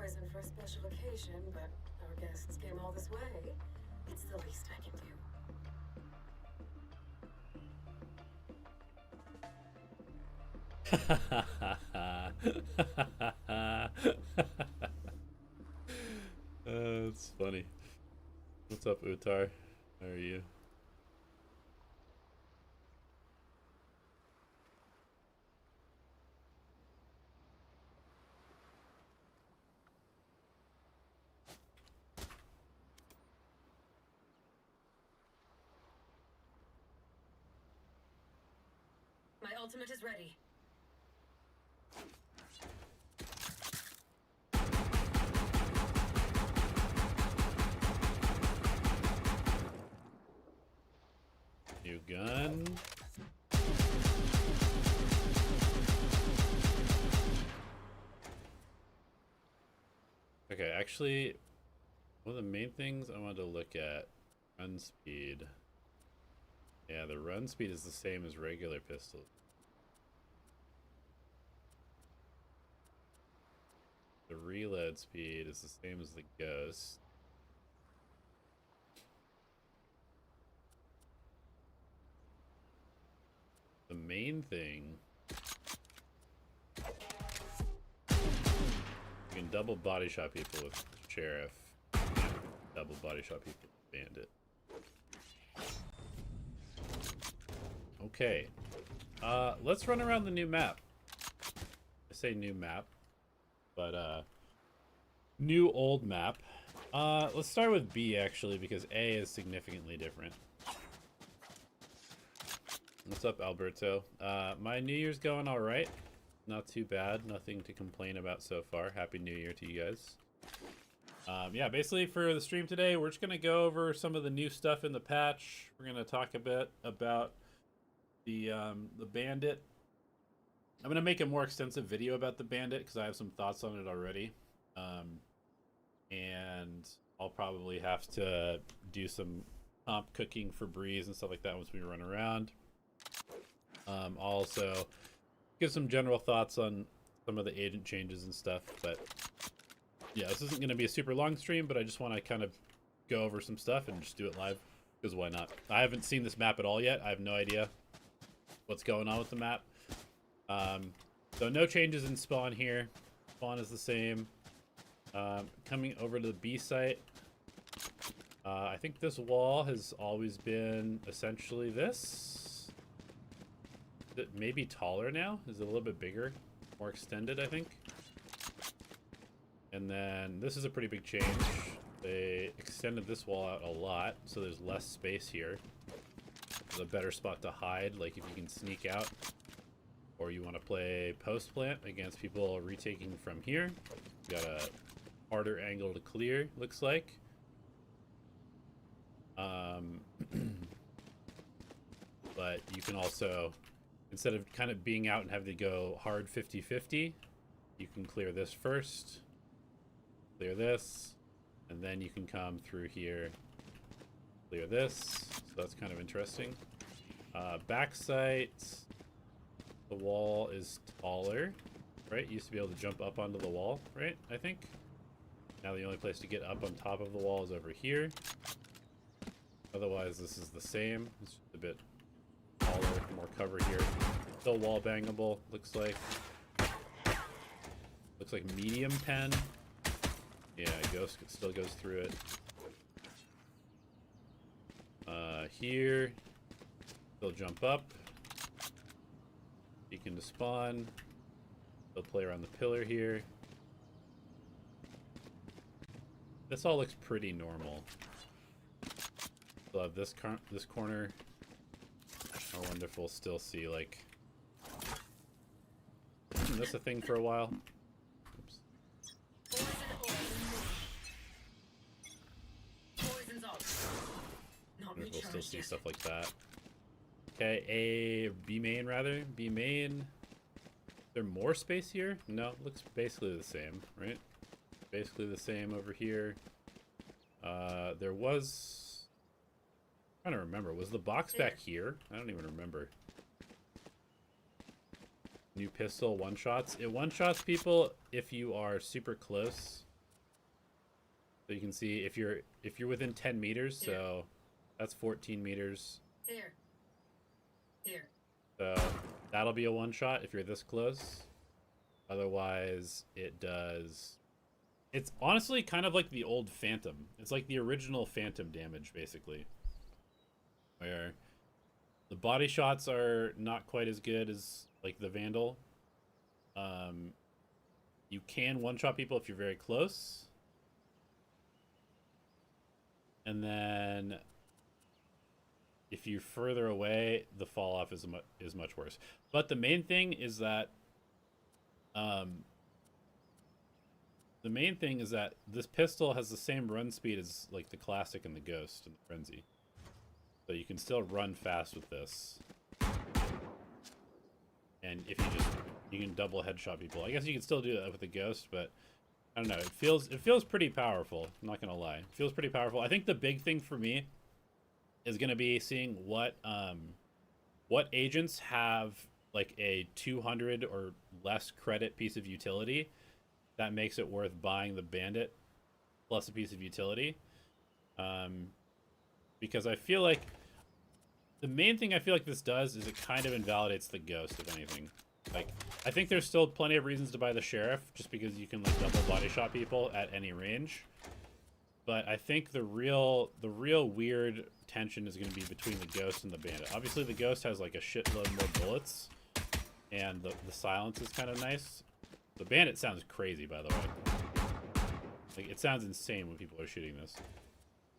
poison for a special occasion, but our guests came all this way. It's the least I can do. That's funny. What's up, Utar? How are you? My ultimate is ready. New gun. Okay, actually, one of the main things I wanted to look at, run speed. Yeah, the run speed is the same as regular pistols. The reload speed is the same as the Ghost. The main thing, you can double body shot people with Sheriff, double body shot people with Bandit. Okay, let's run around the new map. I say new map, but new old map. Let's start with B actually, because A is significantly different. What's up, Alberto? My New Year's going all right. Not too bad. Nothing to complain about so far. Happy New Year to you guys. Yeah, basically for the stream today, we're just going to go over some of the new stuff in the patch. We're going to talk a bit about the Bandit. I'm going to make a more extensive video about the Bandit because I have some thoughts on it already. And I'll probably have to do some comp cooking for Breeze and stuff like that once we run around. I'll also give some general thoughts on some of the agent changes and stuff, but yeah, this isn't going to be a super long stream, but I just want to kind of go over some stuff and just do it live, because why not? I haven't seen this map at all yet. I have no idea what's going on with the map. So no changes in spawn here. Spawn is the same. Coming over to the B site, I think this wall has always been essentially this. It may be taller now. Is it a little bit bigger, more extended, I think. And then this is a pretty big change. They extended this wall out a lot, so there's less space here. There's a better spot to hide, like if you can sneak out, or you want to play post plant against people retaking from here. You got a harder angle to clear, looks like. But you can also, instead of kind of being out and having to go hard 50-50, you can clear this first, clear this, and then you can come through here, clear this. So that's kind of interesting. Back sight, the wall is taller, right? You used to be able to jump up onto the wall, right? I think. Now the only place to get up on top of the wall is over here. Otherwise, this is the same. It's just a bit taller, more cover here. Still wall bangable, looks like. Looks like medium pen. Yeah, Ghost still goes through it. Here, they'll jump up. You can despawn. They'll play around the pillar here. This all looks pretty normal. They'll have this corner. I wonder if we'll still see, like, isn't this a thing for a while? Oops. We'll still see stuff like that. Okay, B main rather. B main. Is there more space here? No, it looks basically the same, right? Basically the same over here. There was, I'm trying to remember, was the box back here? I don't even remember. New pistol one-shots. It one-shots people if you are super close So you can see if you're within 10 meters, so that's 14 meters. Here. So that'll be a one shot if you're this close. Otherwise, it does. It's honestly kind of like the old Phantom. It's like the original Phantom damage, basically. Where the body shots are not quite as good as like the Vandal. You can one-shot people if you're very close. And then if you're further away, the fall off is much worse. But the main thing is that this pistol has the same run speed as like the Classic and the Ghost and the Frenzy. So you can still run fast with this. And if you can double headshot people. I guess you can still do that with the Ghost, but I don't know. It feels pretty powerful. I'm not gonna lie. It feels pretty powerful. I think the big thing for me is gonna be seeing what agents have like a 200 or less credit piece of utility that makes it worth buying the Bandit plus a piece of utility. Because I feel like the main thing I feel like this does is it kind of invalidates the Ghost, if anything. Like, I think there's still plenty of reasons to buy the Sheriff, just because you can like double body shot people at any range. But I think the real weird tension is going to be between the Ghost and the Bandit. Obviously, the Ghost has like a shitload more bullets, and the silence is kind of nice. The Bandit sounds crazy, by the way. Like, it sounds insane when people are shooting this.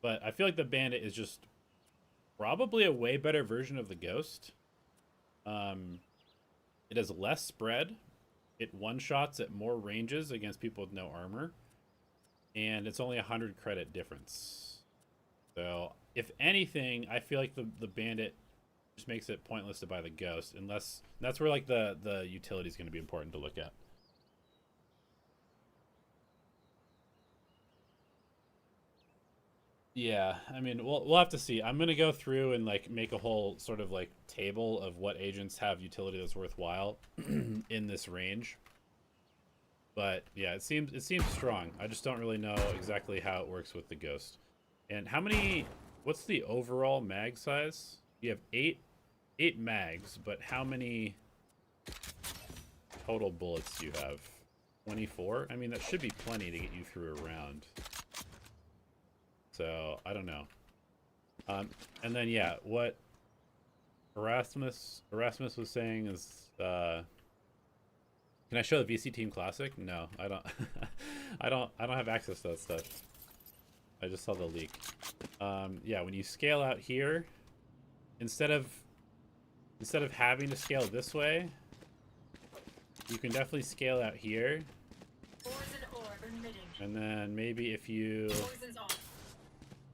But I feel like the Bandit is just probably a way better version of the Ghost. It has less spread. It one-shots at more ranges against people with no armor. And it's only 100 credit difference. So, if anything, I feel like the Bandit just makes it pointless to buy the Ghost. Unless, that's where like the utility is going to be important to look at. Yeah, I mean, we'll have to see. I'm gonna go through and like make a whole sort of like table of what agents have utility that's worthwhile in this range. But yeah, it seems strong. I just don't really know exactly how it works with the Ghost. And how many? What's the overall mag size? You have eight mags, but how many total bullets do you have? 24. I mean, that should be plenty to get you through a round. So, I don't know. And then, yeah, what Erasmus was saying is, can I show the VC Team Classic? No, I don't. I don't have access to that stuff. I just saw the leak. Yeah, when you scale out here, instead of having to scale this way, you can definitely scale out here. And then maybe if you...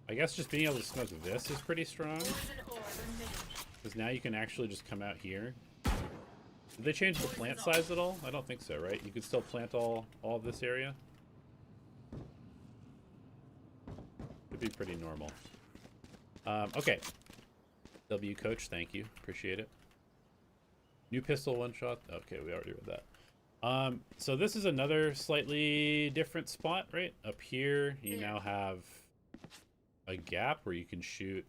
I guess just being able to smoke this is pretty strong. Because now you can actually just come out here. Did they change the plant size at all? I don't think so, right? You could still plant all of this area. Would be pretty normal. Okay. W Coach, thank you. Appreciate it. New pistol one shot. Okay, we already read that. So this is another slightly different spot, right? Up here, you now have a gap where you can shoot,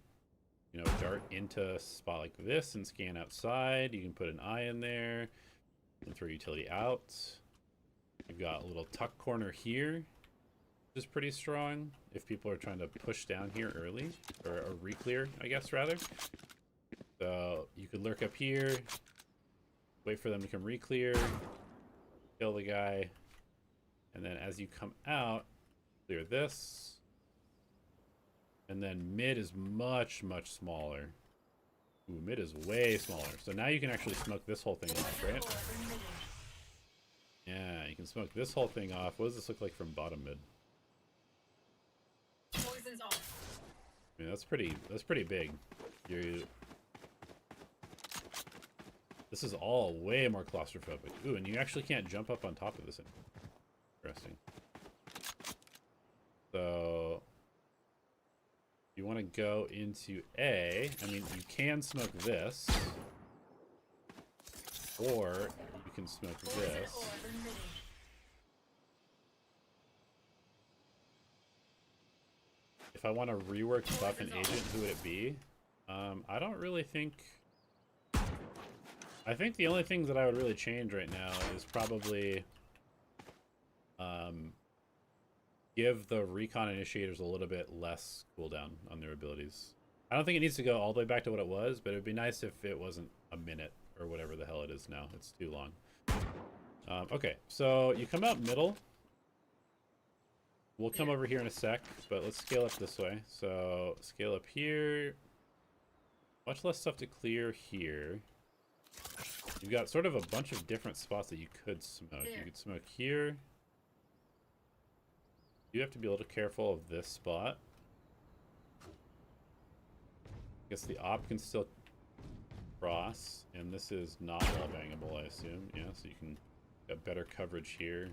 you know, a dart into a spot like this and scan outside. You can put an eye in there and throw utility out. You've got a little tuck corner here, which is pretty strong if people are trying to push down here early, or re-clear, I guess, rather. So you could lurk up here, wait for them to come re-clear, kill the guy, and then as you come out, clear this. And then mid is much, much smaller. Ooh, mid is way smaller. So now you can actually smoke this whole thing off, right? Yeah, you can smoke this whole thing off. What does this look like from bottom mid? I mean, that's pretty big. This is all way more claustrophobic. Ooh, and you actually can't jump up on top of this anymore. Interesting. So you want to go into A. I mean, you can smoke this, or you can smoke this. if I want to rework buff an agent, who would it be? I don't really think... I think the only things that I would really change right now is probably give the recon initiators a little bit less cooldown on their abilities. I don't think it needs to go all the way back to what it was, but it would be nice if it wasn't a minute or whatever the hell it is now. It's too long. Okay, so you come out middle. We'll come over here in a sec, but let's scale up this way. So scale up here. Much less stuff to clear here. You've got sort of a bunch of different spots that you could smoke. You could smoke here. You have to be a little careful of this spot. I guess the op can still cross, and this is not wall bangable, I assume. Yeah, so you can get better coverage here.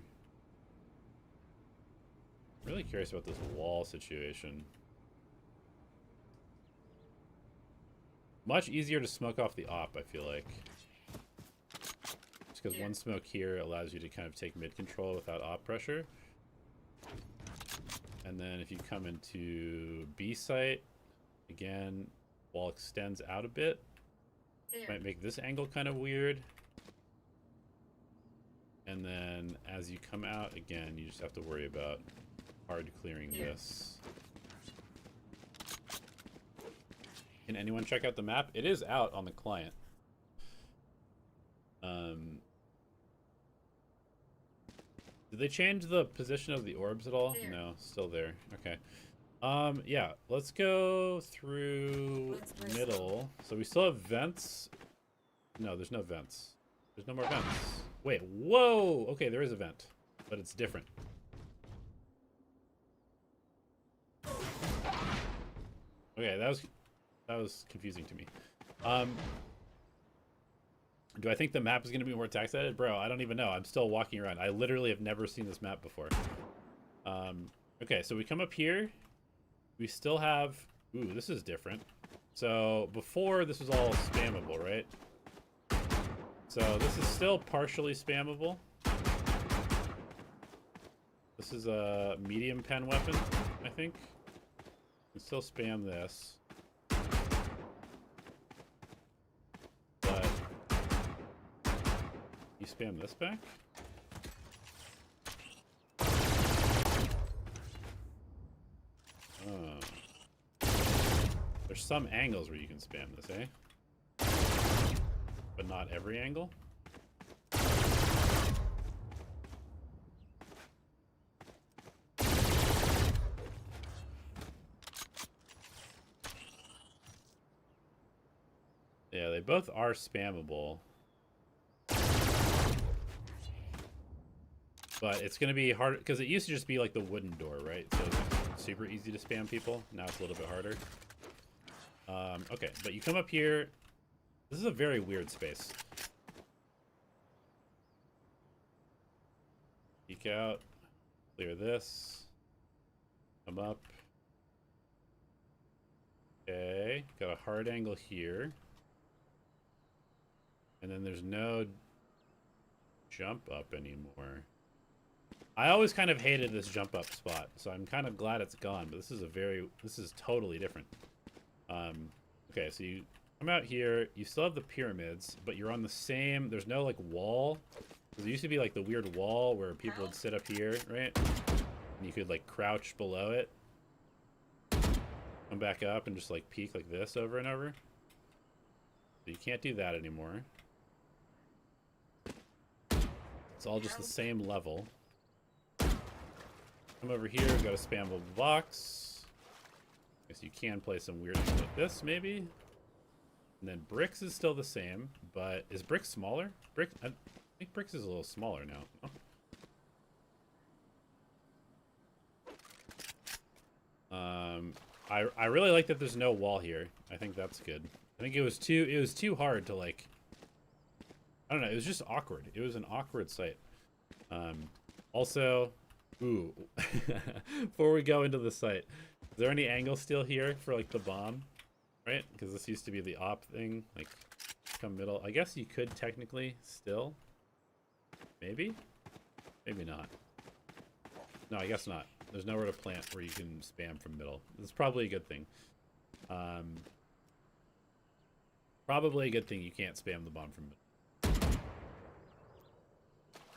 I'm really curious about this wall situation. Much easier to smoke off the op, I feel like. Just because one smoke here allows you to kind of take mid control without op pressure. And then if you come into B site, again, wall extends out a bit. Might make this angle kind of weird. And then as you come out, again, you just have to worry about hard clearing this. Can anyone check out the map? It is out on the client. Did they change the position of the orbs at all? No, still there. Okay. Yeah, let's go through middle. So we still have vents. No, there's no vents. There's no more vents. Wait, whoa! Okay, there is a vent, but it's different. Okay, that was confusing to me. Do I think the map is going to be more tax edited? Bro, I don't even know. I'm still walking around. I literally have never seen this map before. Okay, so we come up here. We still have... Ooh, this is different. So before, this was all spammable, right? So this is still partially spammable. This is a medium pen weapon, I think. You can still spam this. But you spam this back? Oh. There's some angles where you can spam this, eh? But not every angle? Yeah, they both are spammable. But it's going to be hard, because it used to just be like the wooden door, right? So it's super easy to spam people. Now it's a little bit harder. Okay, but you come up here. This is a very weird space. Peek out. Clear this. Come up. Okay, got a hard angle here. And then there's no jump up anymore. I always kind of hated this jump up spot, so I'm kind of glad it's gone, but this is totally different. Okay, so you come out here, you still have the pyramids, but you're on the same, there's no like wall. There used to be like the weird wall where people would sit up here, right? And you could like crouch below it. Come back up and just like peek like this over and over. So you can't do that anymore. It's all just the same level. Come over here, got a spammable box. Guess you can play some weird thing like this, maybe. And then bricks is still the same, but is bricks smaller? I think bricks is a little smaller now. Oh. I really like that there's no wall here. I think that's good. I think it was too hard to like. I don't know. It was just awkward. It was an awkward site. Also, ooh, before we go into the site, is there any angle still here for like the bomb? Right? Because this used to be the op thing, like come middle. I guess you could technically still. Maybe? Maybe not. No, I guess not. There's nowhere to plant where you can spam from middle. It's probably a good thing. Probably a good thing you can't spam the bomb from middle.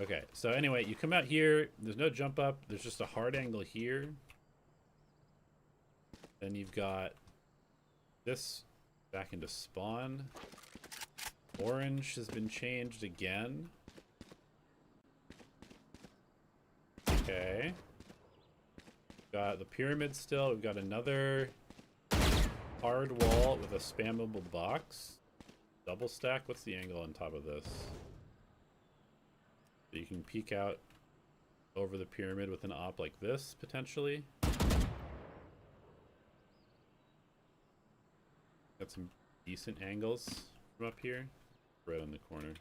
Okay, so anyway, you come out here. There's no jump up. There's just a hard angle here. Then you've got this back into spawn. Orange has been changed again. Okay. Got the pyramid still. We've got another hard wall with a spammable box. Double stack. What's the angle on top of this? So you can peek out over the pyramid with an op like this, potentially. Got some decent angles from up here. Right on the corner.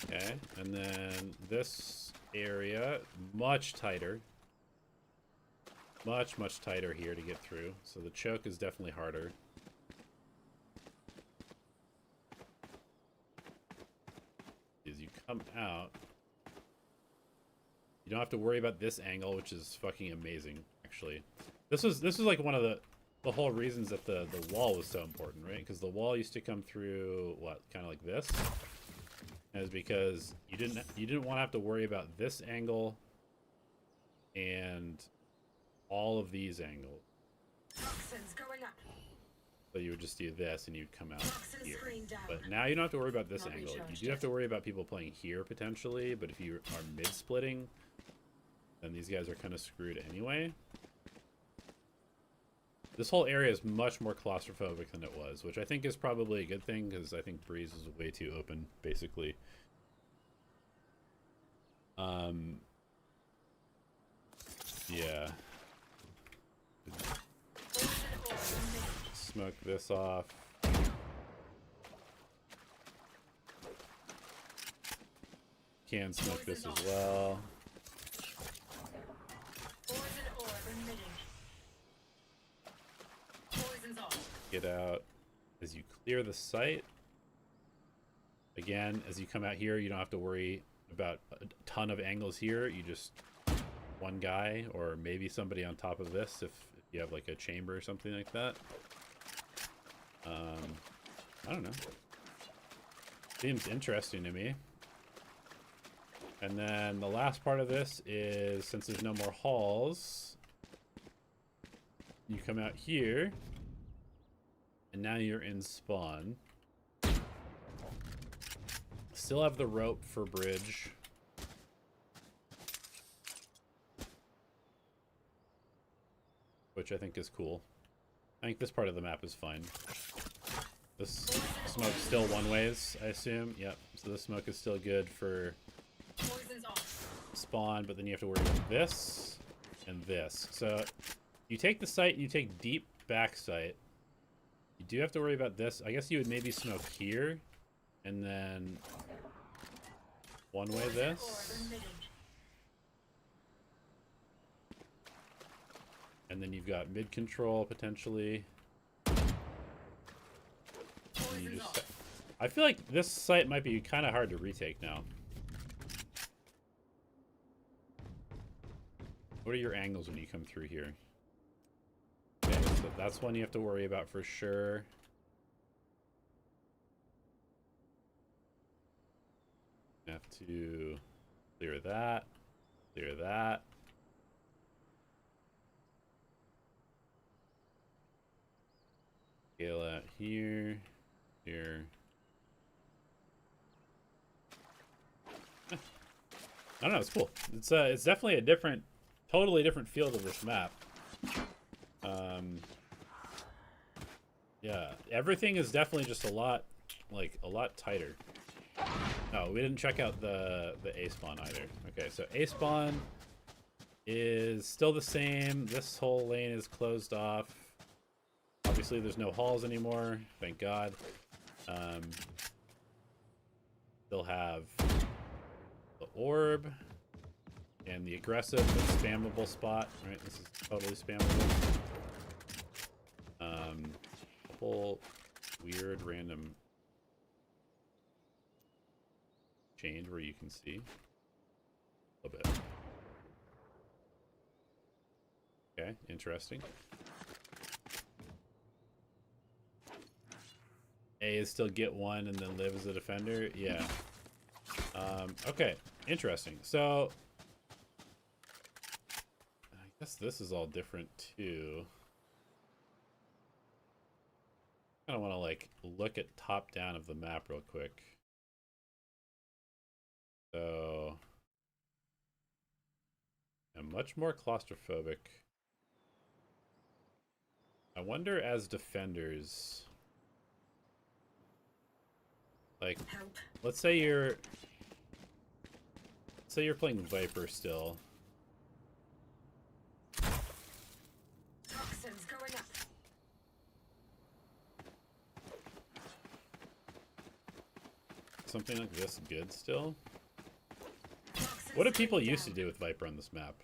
Okay, and then this area, much tighter. Much tighter here to get through. So the choke is definitely harder. As you come out, you don't have to worry about this angle, which is fucking amazing, actually. This was like one of the whole reasons that the wall was so important, right? Because the wall used to come through what, kind of like this. Is because you didn't want to have to worry about this angle and all of these angles. Toxins going up. So you would just do this and you'd come out Toxin here. screen down. But now you don't have to worry about this Not angle. You recharged do have yet. to worry about people playing here potentially, but if you are mid-splitting, then these guys are kind of screwed anyway. This whole area is much more claustrophobic than it was, which I think is probably a good thing, because I think Breeze is way too open, basically. Yeah. Smoke this off. Can smoke this as well. Poison orb emitting. Poison's off. Get out as you clear the site. Again, as you come out here, you don't have to worry about a ton of angles here. You just one guy or maybe somebody on top of this if you have like a chamber or something like that. I don't know. Seems interesting to me. And then the last part of this is, since there's no more halls, you come out here, and now you're in spawn. Still have the rope for bridge. Which I think is cool. I think this part of the map is fine. This smoke's still one ways, I assume. Yep, so the smoke is still good for Poison's off. spawn, but then you have to worry about this and this. So you take the site, you take deep back site. You do have to worry about this. I guess you would maybe smoke here and then one way this. And then you've got mid control potentially. And you just, I feel like this site might be kind of hard to retake now. What are your angles when you come through here? Okay, so that's one you have to worry about for sure. You have to clear that, clear that. Scale out here, here. I don't know, it's cool. It's definitely a different, totally different feel to this map. Yeah, everything is definitely just a lot tighter. Oh, we didn't check out the A spawn either. Okay, so A spawn is still the same. This whole lane is closed off. Obviously, there's no halls anymore. Thank God. Still have the orb and the aggressive and spammable spot. Right, this is totally spammable. Couple weird random change where you can see a little bit. Okay, interesting. A is still get one and then live as a defender. Yeah. Okay, interesting. So I guess this is all different too. I kind of want to like look at top down of the map real quick. So I'm much more claustrophobic. I wonder as defenders, like, let's say you're playing Viper still. Toxins going up. Something like this good still? What did people used to do with Viper on this map?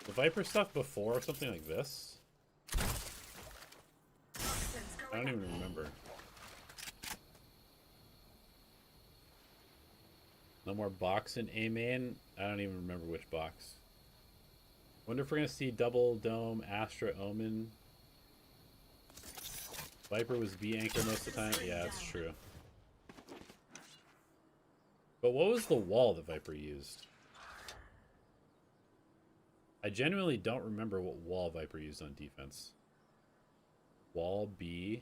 The Viper stuff before something like this? I don't even remember. No more box in A main? I don't even remember which box. Wonder if we're gonna see double dome, Astra, Omen. Viper was B anchor most of the time. Yeah, that's true. But what was the wall that Viper used? I genuinely don't remember what wall Viper used on defense. Wall B,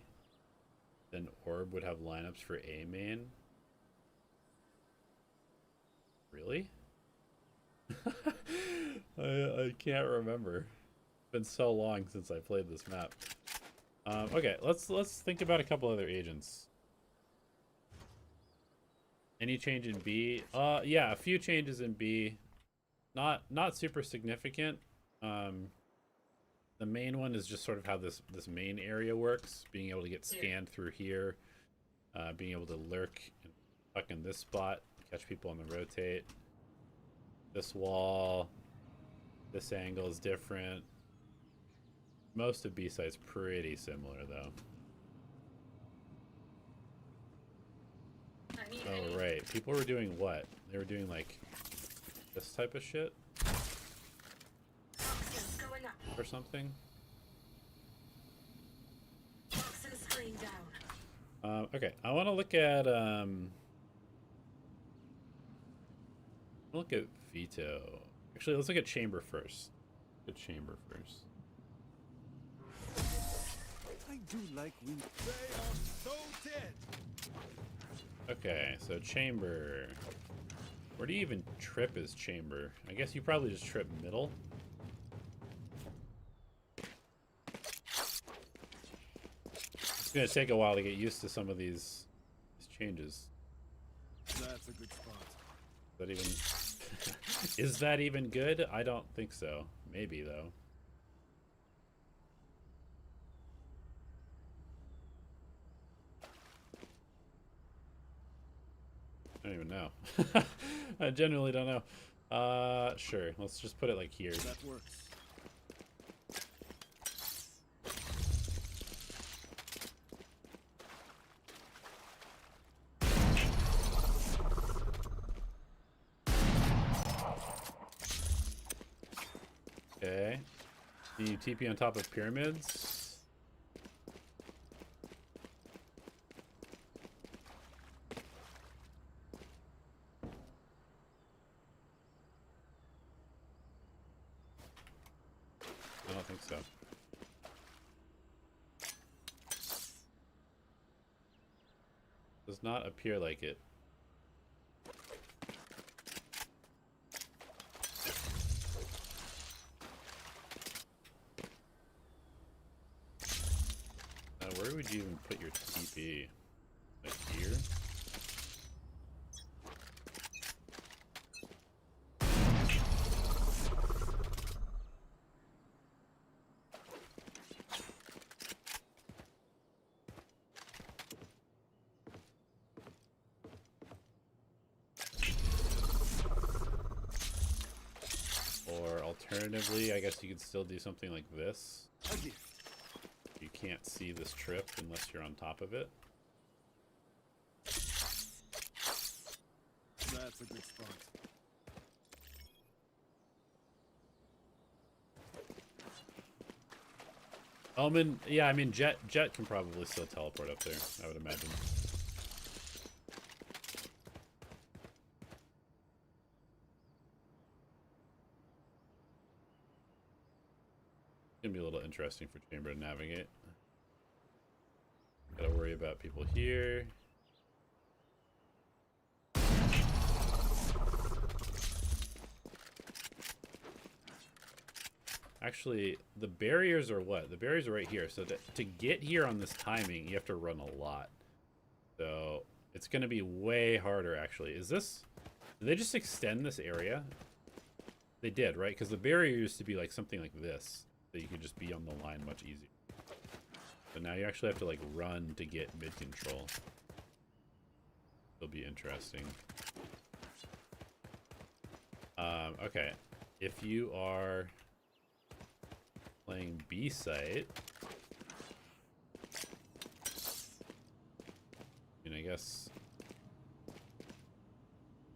then Orb would have lineups for A main. Really? I can't remember. It's been so long since I played this map. Okay, let's think about a couple other agents. Any change in B? Yeah, a few changes in B. Not super significant. The main one is just sort of how this main area works. Being able to get scanned through here. Being able to lurk and tuck in this spot. Catch people on the rotate. This wall. This angle is different. Most of B side's pretty similar though. Oh right, people were doing what? They were doing like this type of shit? Or something? Okay, I want to look at Veto. Actually, let's look at Chamber first. Look at Chamber first. I do like we. They are so dead. Okay, so Chamber. Where do you even trip as Chamber? I guess you probably just trip middle. It's gonna take a while to get used to some of these changes. That's a good spot. Is that even is that even good? I don't think so. Maybe though. I don't even know. I genuinely don't know. Sure. Let's just put it like here. That works. Okay. Can you TP on top of pyramids? I don't think so. Does not appear like it. Where would you even put your TP? Like here? Or alternatively, I guess you could still do something like this. A gift. can't see this trip unless you're on top of it. That's a good spot. Omen, yeah, I mean, Jet can probably still teleport up there, I would imagine. Gonna be a little interesting for Chamber to navigate. Gotta worry about people here. Actually, the barriers are what? The barriers are right here. So to get here on this timing, you have to run a lot. So it's going to be way harder, actually. Is this... Did they just extend this area? They did, right? Because the barrier used to be like something like this. So you could just be on the line much easier. So now you actually have to like run to get mid-control. It'll be interesting. Okay. If you are... playing B site, and I guess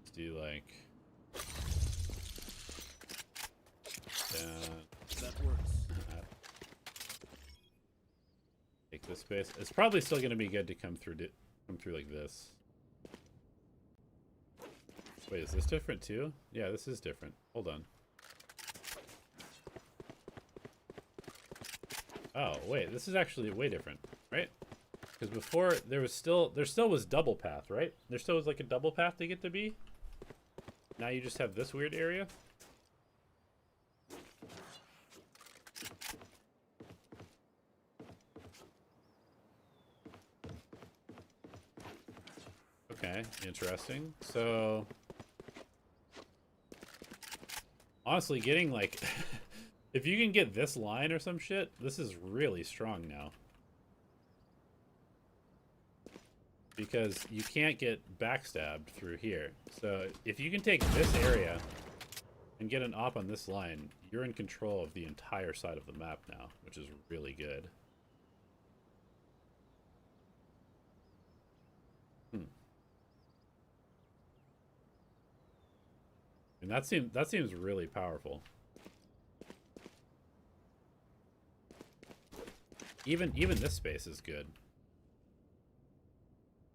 let's do like That works. take this space. It's probably still going to be good to come through like this. Wait, is this different too? Yeah, this is different. Hold on. Oh, wait, this is actually way different, right? Because before there still was double path, right? There still was like a double path to get to B. Now you just have this weird area. Okay, interesting. So honestly, getting like if you can get this line or some shit, this is really strong now. Because you can't get backstabbed through here. So if you can take this area and get an op on this line, you're in control of the entire side of the map now, which is really good. And that seems really powerful. Even this space is good.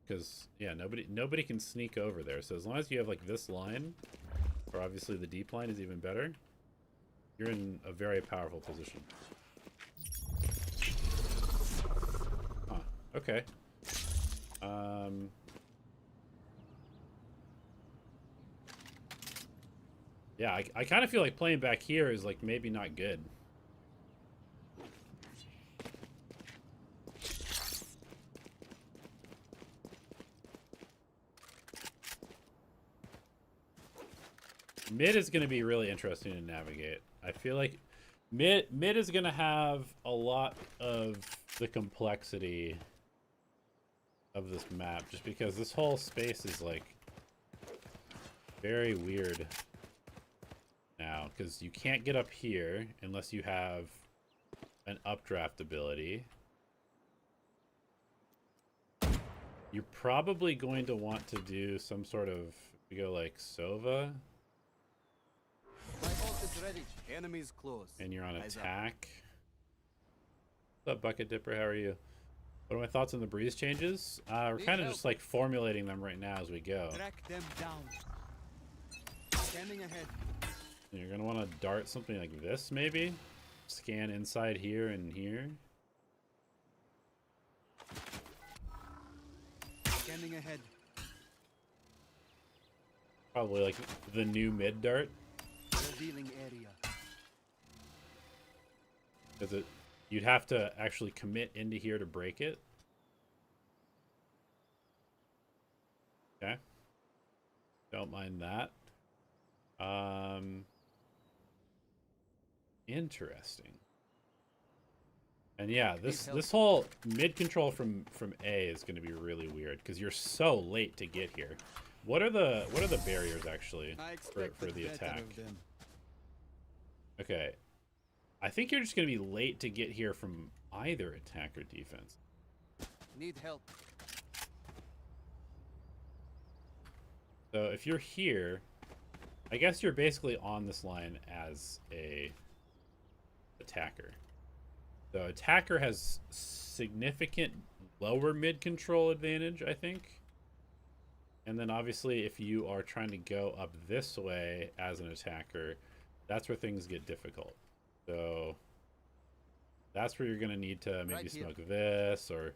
Because yeah, nobody can sneak over there. So as long as you have like this line, or obviously the deep line is even better, you're in a very powerful position. Huh, okay. Yeah, I kind of feel like playing back here is like maybe not good. Mid is going to be really interesting to navigate. I feel like mid is going to have a lot of the complexity of this map, just because this whole space is like very weird now, because you can't get up here unless you have an updraft ability. You're probably going to want to do some sort of, you go like Sova. My ult is ready. Enemies close. And you're on attack. What's up, Bucket Dipper? How are you? What are my thoughts on the breeze changes? We're kind of just like formulating them right now as we go. Track them down. Scanning ahead. You're gonna want to dart something like this, maybe. Scan inside here and here. Scanning ahead. Probably like the new mid dart. Revealing area. Because you'd have to actually commit into here to break it. Okay. Don't mind that. Interesting. And yeah, this whole mid control from A is going to be really weird because you're so late to get here. What are the barriers actually for the attack? Okay, I think you're just going to be late to get here from either attack or defense. Need help. So if you're here, I guess you're basically on this line as a attacker. So attacker has significant lower mid control advantage, I think. And then obviously if you are trying to go up this way as an attacker, that's where things get difficult. So that's where you're going to need to maybe Right here. smoke this or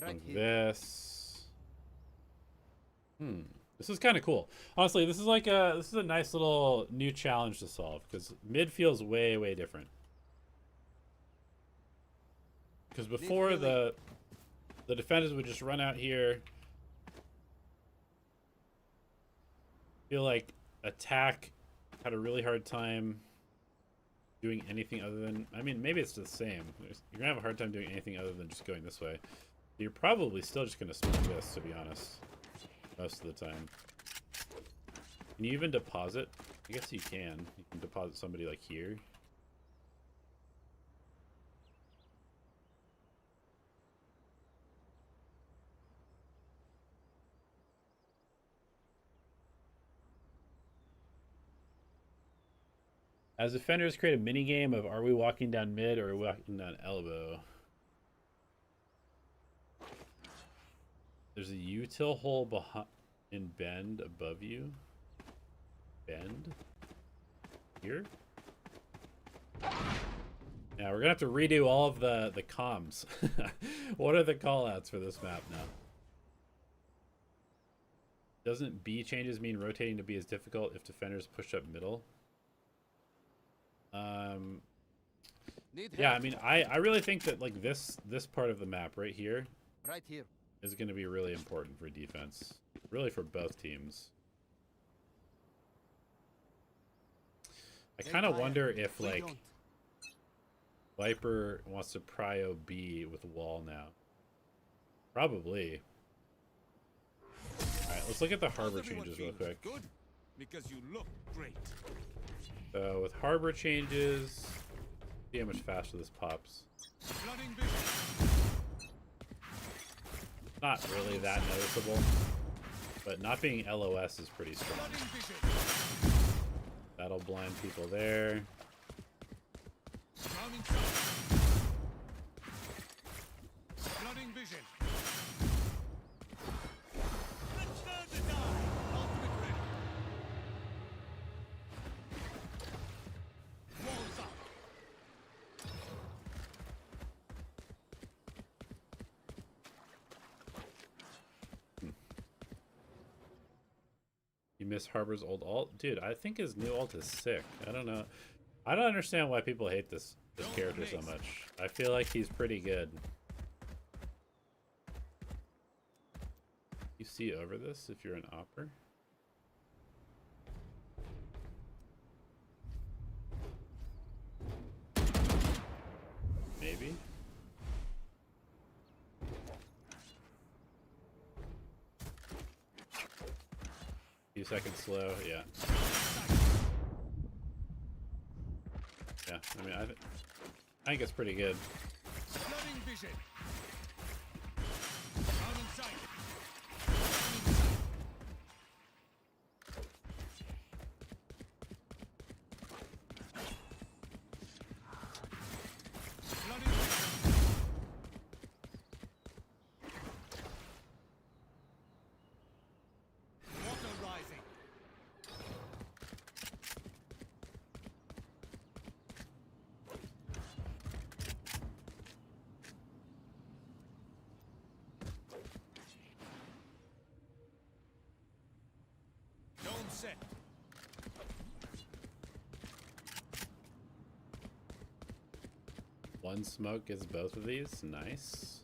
Right smoke here. this. This is kind of cool. Honestly, this is like this is a nice little new challenge to solve because mid feels way different. Because before the defenders would just run out here, feel like attack had a really hard time doing anything other than, I mean, maybe it's the same. You're gonna have a hard time doing anything other than just going this way. You're probably still just gonna smoke this, to be honest, most of the time. Can you even deposit? I guess you can. You can deposit somebody like here. As defenders, create a mini game of are we walking down mid or are we walking down elbow? There's a util hole behind in bend above you. Bend? Here? Now we're gonna have to redo all of the comms. What are the callouts for this map now? Doesn't B changes mean rotating to B is difficult if defenders push up middle? Yeah, I mean, I really think that like this part of the map right here Right here. is going to be really important for defense, really for both teams. I kind of wonder if like Viper wants to prio B with wall now. Probably. All right, let's look at the harbor changes real quick. Good, because you look great. So with harbor changes, see how much faster this pops. Flooding vision. Not really that noticeable, but not being LOS is pretty strong. Flooding vision. That'll blind people there. Drowning sight. Flooding vision. Return to die. Ultimate ready. Walls up. You miss Harbor's old alt? Dude, I think his new alt is sick. I don't know. I don't understand why people hate this character so much. I feel like he's pretty good. You see over this if you're an opper? Maybe? Few seconds slow, yeah. Yeah, I mean, I think it's pretty good. Flooding vision. Drowning sight. Drowning sight. Flooding vision. Water rising. Dome set. One smoke gets both of these. Nice.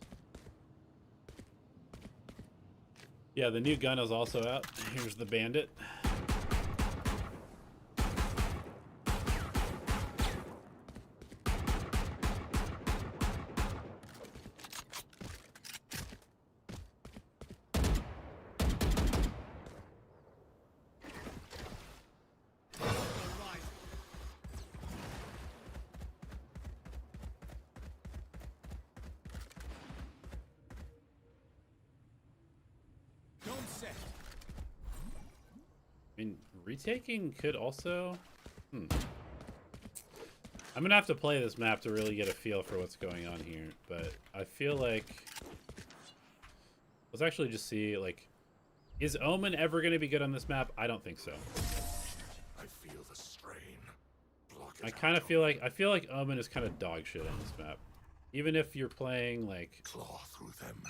Yeah, the new gun is also out. Here's the Bandit. I mean, retaking could also... I'm gonna have to play this map to really get a feel for what's going on here, but I feel like... Let's actually just see, like... Is Omen ever gonna be good on this map? I don't think so. I feel the strain. Block it I kind of feel like Omen is kind of dog shit on this map. Even if you're playing, like... Claw through them.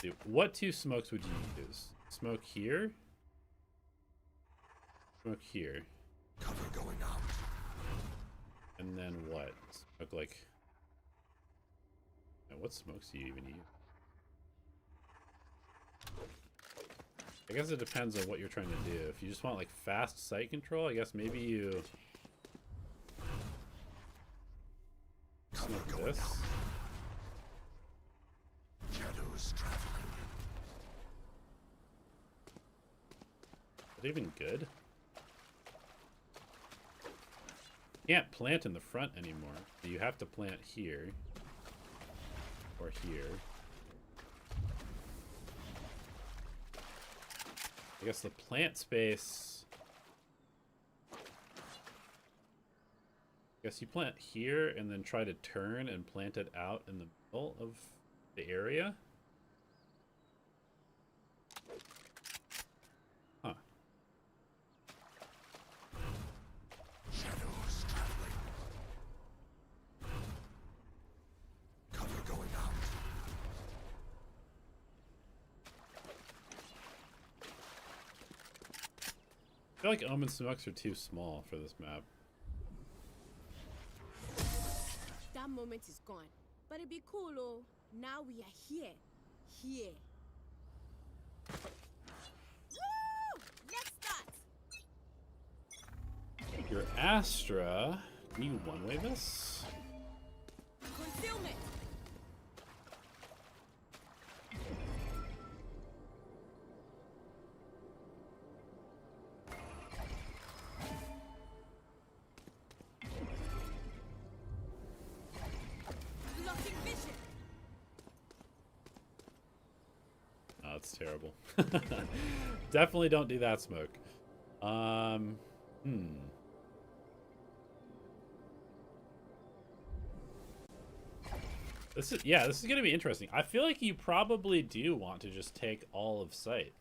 Dude, what 2 smokes would you use? Smoke here? Smoke here. Cover going out. And then what? Smoke like... Now, what smokes do you even use? I guess it depends on what you're trying to do. If you just want like fast sight control, I guess maybe you... Smoke this. Shadows traveling. Is it even good? Can't plant in the front anymore. You have to plant here. Or here. I guess the plant space... I guess you plant here and then try to turn and plant it out in the middle of the area. Huh. Shadows traveling. Cover going out. I feel like Omen smokes are too small for this map. That moment is gone. But it'd be cool, oh. Now we are here. Here. Woo! Let's start. Your Astra, can you one-way this? Concealment. Blocking vision. Oh, that's terrible. Definitely don't do that smoke. This is gonna be interesting. I feel like you probably do want to just take all of sight.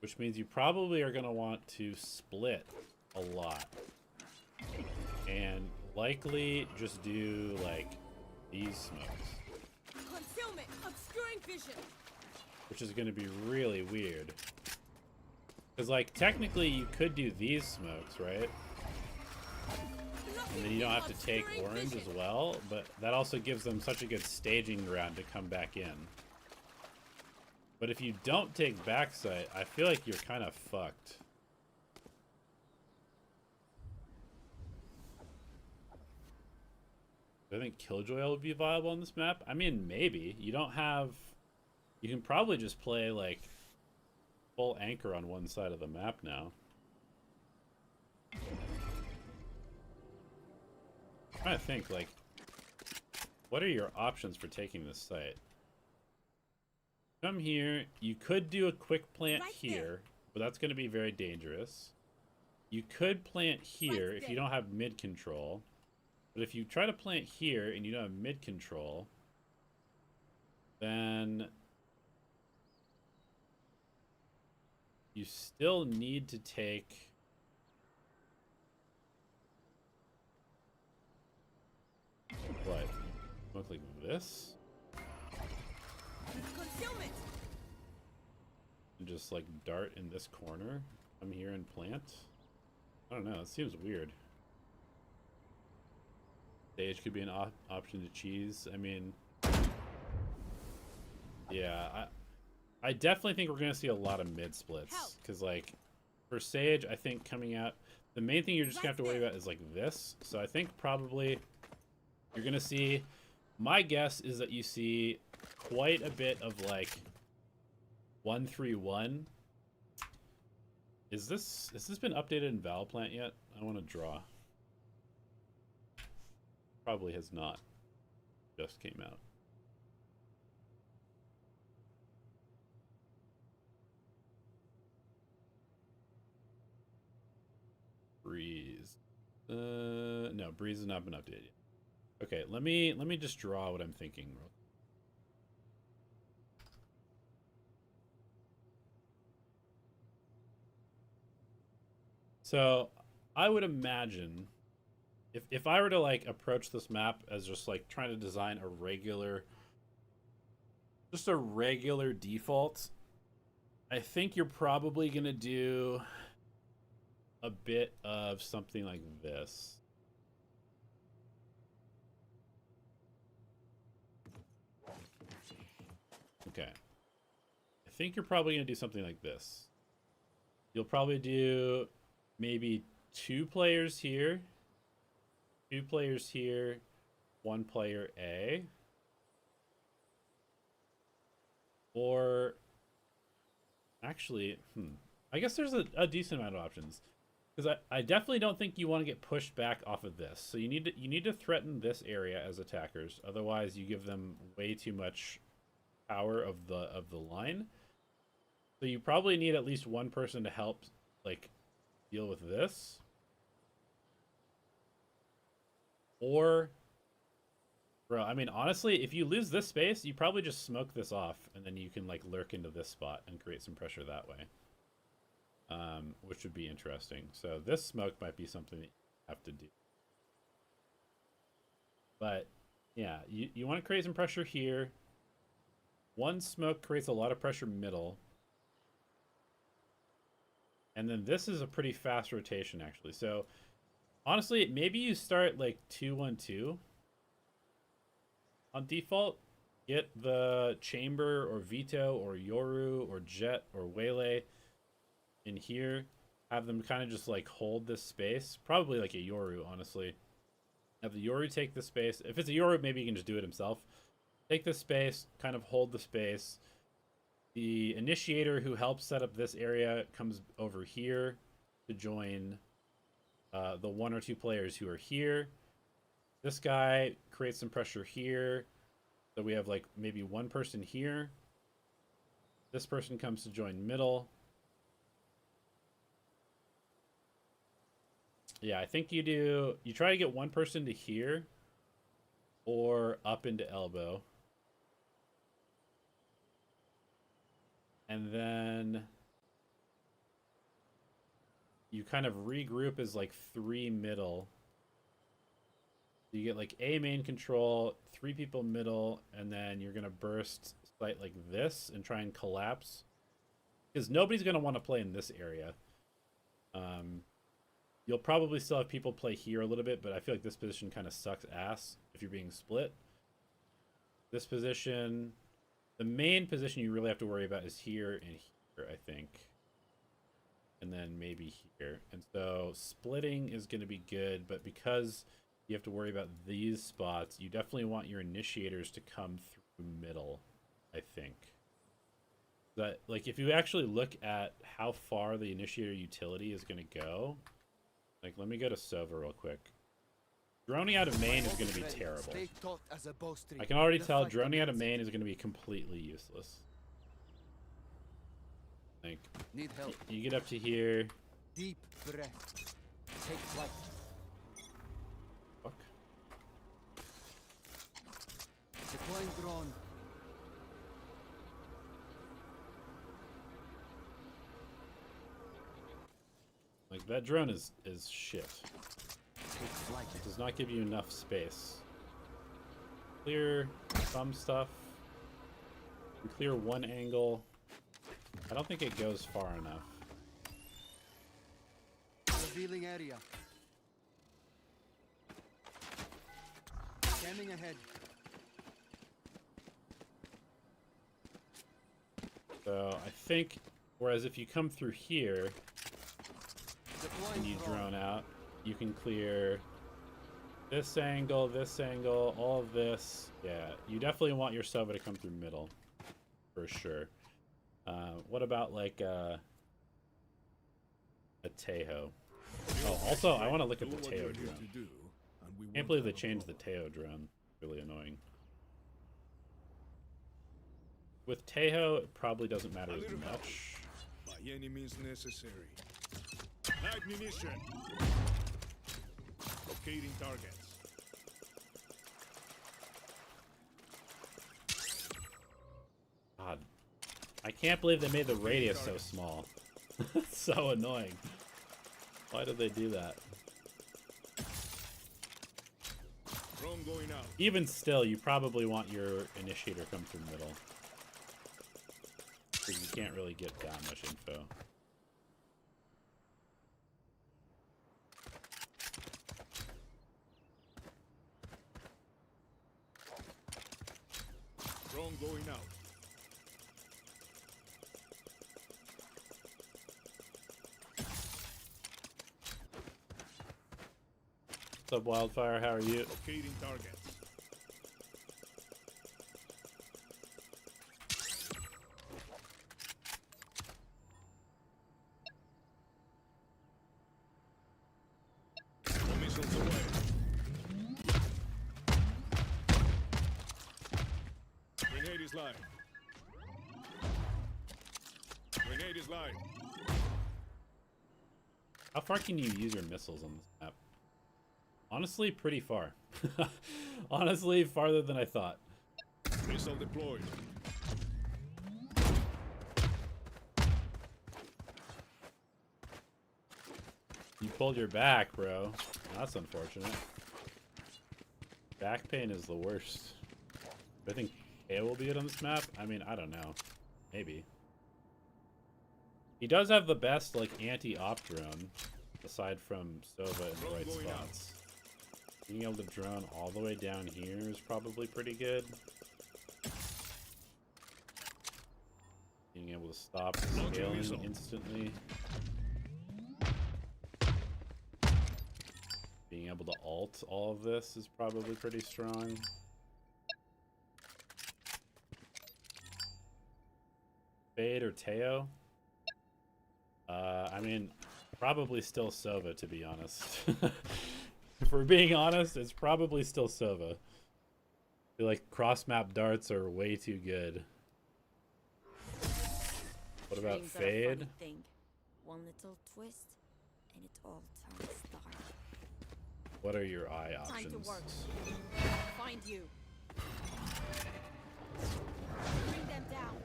Which means you probably are gonna want to split a lot. And likely just do like these smokes. Concealment. Obscuring vision. Which is gonna be really weird. Because like technically you could do these smokes, right? And then you don't have to take orange as well, but that also gives them such a good staging ground to come back in. But if you don't take backside, I feel like you're kind of fucked. Do I think Killjoy would be viable on this map? I mean, maybe. You don't have... You can probably just play, like, full anchor on one side of the map now. I'm trying to think, like, what are your options for taking this site? Come here. You could do a quick plant Right here, there. but that's going to be very dangerous. You could plant here Right if you there. don't have mid control. But if you try to plant here and you don't have mid control, then you still need to take... What? Look like this? Concealment. And just like dart in this corner? Come here and plant? I don't know, it seems weird. Stage could be an option to cheese. I mean... Yeah, I definitely think we're going to see a lot of mid splits. Because like, for Sage, I think coming out... The main thing you're just going to have to worry about is like this. So I think probably... You're going to see, my guess is that you see quite a bit of like 1-3-1. Has this been updated in Valplant yet? I want to draw. Probably has not. Just came out. breeze. No, breeze has not been updated yet. Okay, let me just draw what I'm thinking. So I would imagine if I were to like approach this map as just like trying to design a regular default, I think you're probably gonna do a bit of something like this. Okay. I think you're probably gonna do something like this. You'll probably do maybe 2 players here, 2 players here, 1 player A. Or actually, I guess there's a decent amount of options. Because I definitely don't think you want to get pushed back off of this. So you need to threaten this area as attackers. Otherwise you give them way too much power of the line. So you probably need at least 1 person to help like deal with this. Or bro, I mean honestly, if you lose this space, you probably just smoke this off and then you can like lurk into this spot and create some pressure that way. Which would be interesting. So this smoke might be something that you have to do. But yeah, you want to create some pressure here. 1 smoke creates a lot of pressure middle. And then this is a pretty fast rotation actually. So honestly, maybe you start like 2-1-2 on default. Get the chamber or veto or yoru or jet or waylay in here, have them kind of just like hold this space, probably like a yoru, honestly. Have the yoru take the space. If it's a yoru, maybe he can just do it himself. Take this space, kind of hold the space. The initiator who helps set up this area comes over here to join the 1 or 2 players who are here. This guy creates some pressure here, so we have like maybe 1 person here. This person comes to join middle. Yeah, I think you try to get 1 person to here or up into elbow. And then you kind of regroup as like 3 middle. You get like A main control, 3 people middle, and then you're going to burst site like this and try and collapse. Because nobody's going to want to play in this area. You'll probably still have people play here a little bit, but I feel like this position kind of sucks ass if you're being split. This position, the main position you really have to worry about is here and here, I think. And then maybe here. And so splitting is going to be good, but because you have to worry about these spots, you definitely want your initiators to come through middle, I think. But like if you actually look at how far the initiator utility is going to go, like let me go to Sova real quick. Droning out of main is going to be terrible. I can already tell droning out of main is going to be completely useless. Like, Need help. you get up to here. Deep breath. Take flight. Fuck. Deploying drone. Like that drone is shit. Take flight. It does not give you enough space. Clear some stuff. You clear 1 angle. I don't think it goes far enough. Revealing area. Scanning ahead. So I think, whereas if you come through here Deploying and you drone out, you can clear this angle, all of this. Yeah, you definitely want your Sova to come through middle, for sure. What about like a Tejo? Oh, also I want to look at the Tejo drone. Can't believe they changed the Tejo drone. Really annoying. With Tejo, it probably doesn't matter as much. By any means necessary. Light munition. Locating targets. God, I can't believe they made the radius so small. It's so annoying. Why did they do that? Drone going out. Even still, you probably want your initiator come through the middle. Because you can't really get that much info. Drone going out. What's up, Wildfire? How are you? Locating targets. No missiles away. Grenade is live. Grenade is live. How far can you use your missiles on this map? Honestly, pretty far. Honestly, farther than I thought. Missile deployed. You pulled your back, bro. That's unfortunate. Back pain is the worst. I think A will be good on this map. I mean, I don't know. Maybe. He does have the best, like, anti-op drone, aside from Sova in the right spots. Being able to drone all the way down here is probably pretty good. Being able to stop scaling instantly. Being able to ult all of this is probably pretty strong. Fade or Teo? I mean, probably still Sova, to be honest. If we're being honest, it's probably still Sova. I feel like cross-map darts are way too good. What about Dreams are a Fade? funny thing. One little twist, and it all turns dark. What are your eye Time to options? work. Find you. Bring them down.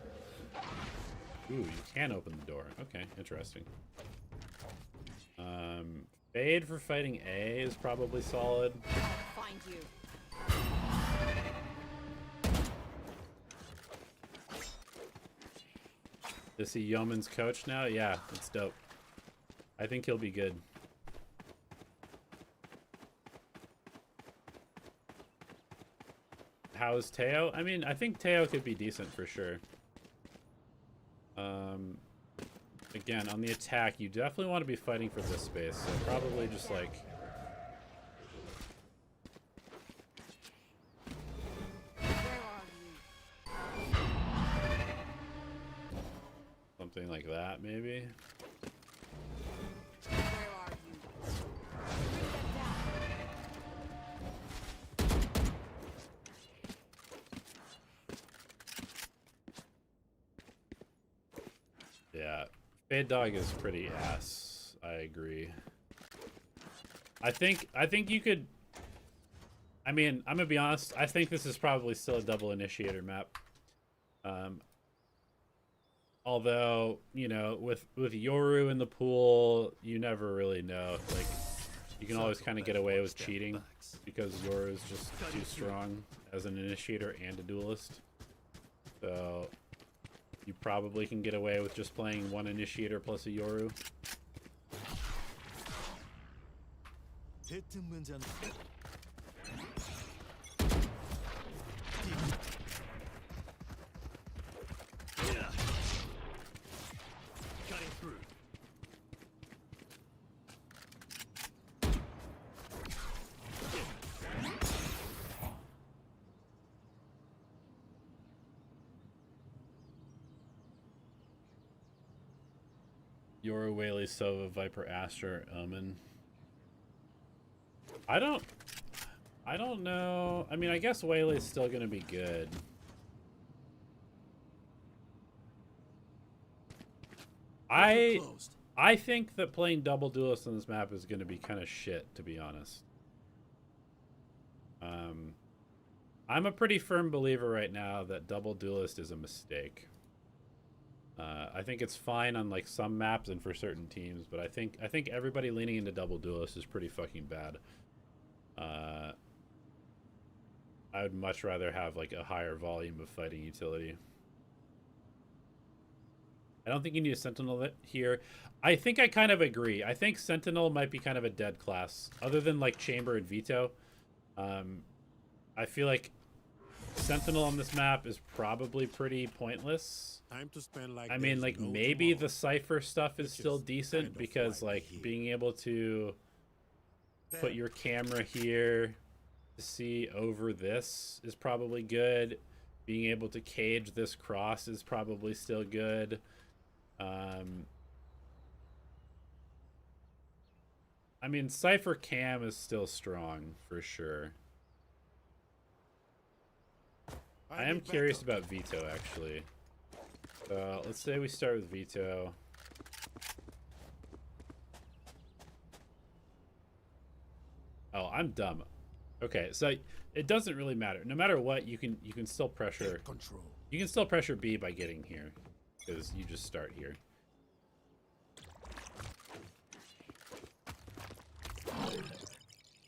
Ooh, you can open the door. Okay, interesting. Fade for fighting A is probably solid. I'll find you. Is he Yeoman's coach now? Yeah, it's dope. I think he'll be good. How's Teo? I mean, I think Teo could be decent for sure. Again, on the attack, you definitely want to be fighting for this space, so probably just like... Where are you? something like that, maybe? Where are you? Bring them down. Yeah. Fade Dog is pretty ass. I agree. I think you could... I mean, I'm gonna be honest, I think this is probably still a double initiator map. Although, you know, with Yoru in the pool, you never really know. Like, you can always kind of get away with cheating because Yoru is just too strong as an initiator and a duelist. So... you probably can get away with just playing one initiator plus a Yoru. 대뜸 문제는 cutting through. Yoru, Whaley, Sova, Viper, Astra, Omen. I don't know. I mean, I guess Whaley's still gonna be good. I think that playing double duelist on this map is going to be kind of shit, to be honest. I'm a pretty firm believer right now that double duelist is a mistake. I think it's fine on like some maps and for certain teams, but I think everybody leaning into double duelist is pretty fucking bad. I would much rather have like a higher volume of fighting utility. I don't think you need a Sentinel here. I think I kind of agree. I think Sentinel might be kind of a dead class, other than like Chamber and Veto. I feel like Sentinel on this map is probably pretty pointless. Time to spend like I mean, like, no maybe tomorrow. the Cypher stuff is still decent kind of because, why like, we're here. being able to put There. your camera here to see over this is probably good. Being able to cage this cross is probably still good. I mean, Cypher Cam is still strong for sure. I am need curious backup. about Veto, actually. So let's say we start with Veto. Oh, I'm dumb. Okay, so it doesn't really matter. No matter what, you can still pressure. Take control. You can still pressure B by getting here, because you just start here.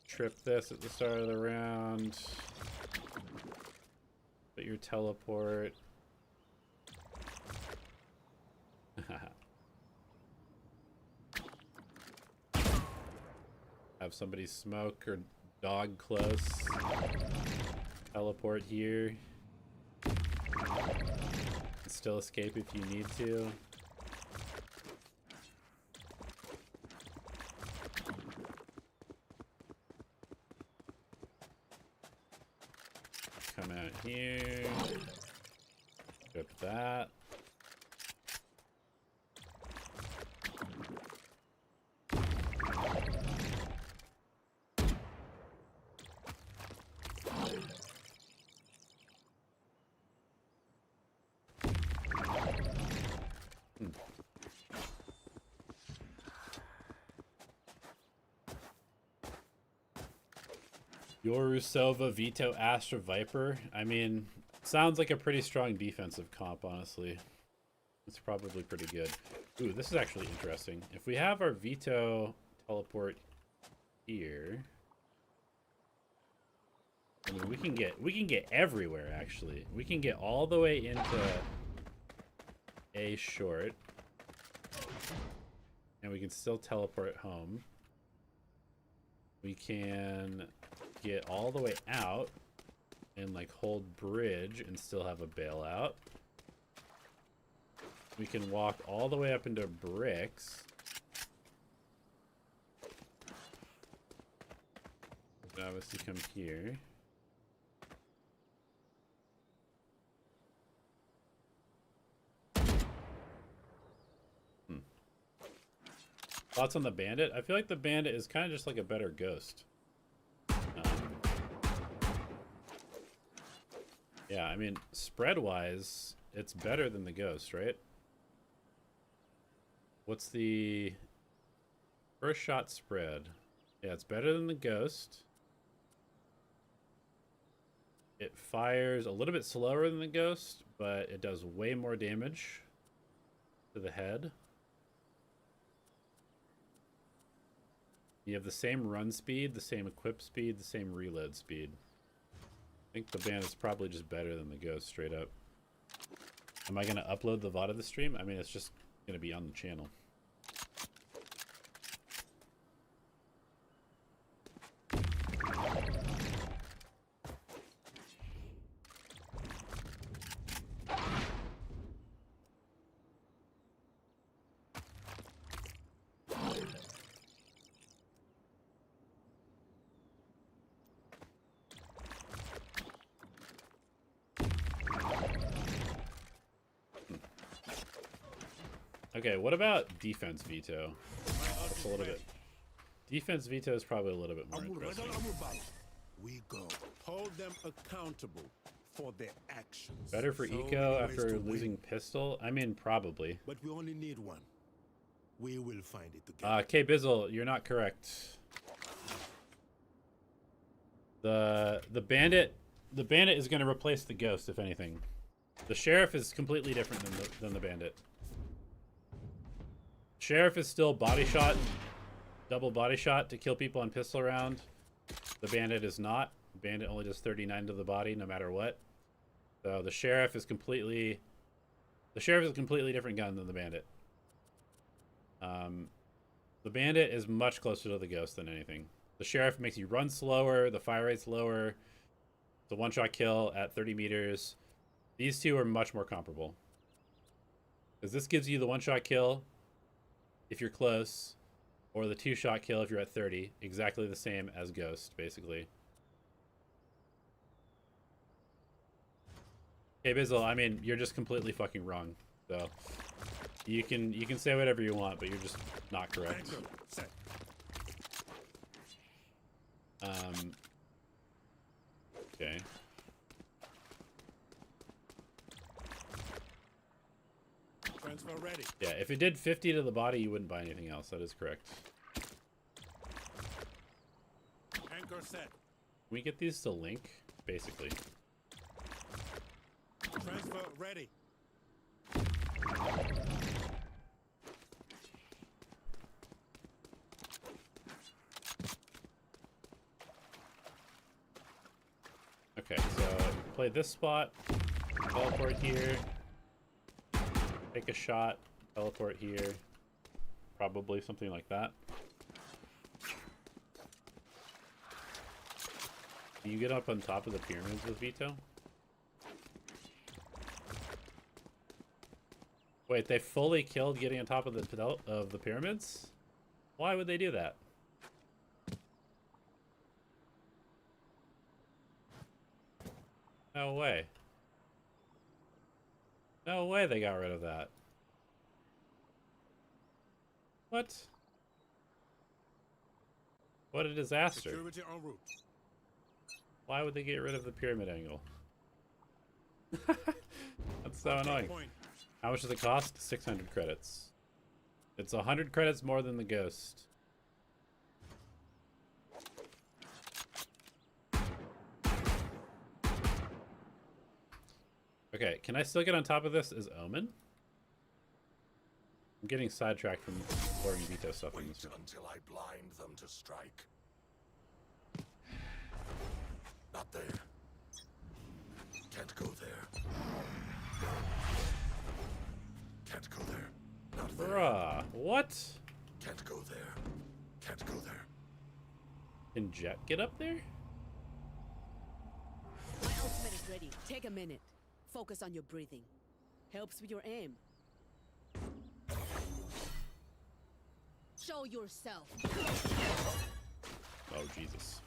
Trip this at the start of the round. Put your teleport. Have somebody smoke or dog close. Teleport here. Still escape if you need to. Come out here. Trip that. Yorusova, Veto, Astra, Viper. I mean, sounds like a pretty strong defensive comp, honestly. It's probably pretty good. Ooh, this is actually interesting. If we have our Veto teleport here, I mean, we can get everywhere, actually. We can get all the way into A short, and we can still teleport home. We can get all the way out and like hold bridge and still have a bailout. We can walk all the way up into bricks. We obviously come here. Thoughts on the Bandit? I feel like the Bandit is kind of just like a better Ghost. Yeah, I mean, spread-wise, it's better than the Ghost, right? What's the first shot spread? Yeah, it's better than the Ghost. It fires a little bit slower than the Ghost, but it does way more damage to the head. You have the same run speed, the same equip speed, the same reload speed. I think the Bandit's probably just better than the Ghost, straight up. Am I going to upload the VOD of the stream? I mean, it's just going to be on the channel. Okay, what about defense veto? That's a little bit. Defense veto is probably a little bit more interesting. We go. Hold them accountable for their actions. Better for So eco many ways after to losing win, pistol? I mean, probably. but we only need one. We will find it together. K Bizzle, you're not correct. The bandit is going to replace the ghost, if anything. The sheriff is completely different than the bandit. Sheriff is still body shot, double body shot to kill people on pistol round. The bandit is not. The bandit only does 39 to the body no matter what. So the sheriff is a completely different gun than the bandit. The bandit is much closer to the ghost than anything. The sheriff makes you run slower, the fire rate's lower. It's a one-shot kill at 30 meters. These two are much more comparable. Because this gives you the one-shot kill if you're close, or the two-shot kill if you're at 30. Exactly the same as Ghost, basically. Hey, Bizzle, I mean, you're just completely fucking wrong. So, you can say whatever you want, but you're just not correct. Okay. Transfer ready. Yeah, if it did 50 to the body, you wouldn't buy anything else. That is correct. Anchor set. Can we get these to link? Basically. Transfer ready. Okay, so play this spot, teleport here, take a shot, teleport here, probably something like that. Can you get up on top of the pyramids with Vito? Wait, they fully killed getting on top of the pyramids? Why would they do that? No way. No way they got rid of that. What? What a disaster. Security en route. Why would they get rid of the pyramid angle? That's so annoying. Point. How much does it cost? 600 credits. It's 100 credits more than the ghost. Okay, can I still get on top of this as Omen? I'm getting sidetracked from exploring Vito stuff in this. Wait until I blind them to strike. Not there. Can't go there. Can't go there. Not there. Bruh, what? Can't go there. Can't go there. Can Jet get up there? My ultimate is ready. Take a minute. Focus on your breathing. Helps with your aim. Show yourself. Oh, Jesus.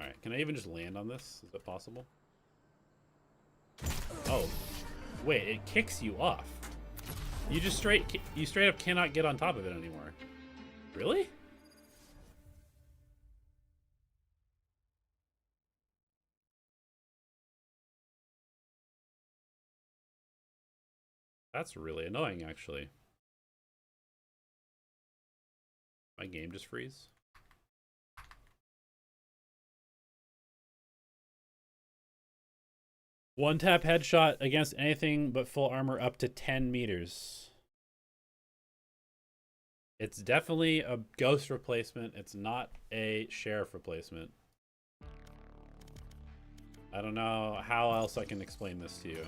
Alright, can I even just land on this? Is that possible? Oh. Wait, it kicks you off. You just straight up cannot get on top of it anymore. Really? That's really annoying, actually. My game just freeze. One tap headshot against anything but full armor up to 10 meters. It's definitely a ghost replacement. It's not a sheriff replacement. I don't know how else I can explain this to you.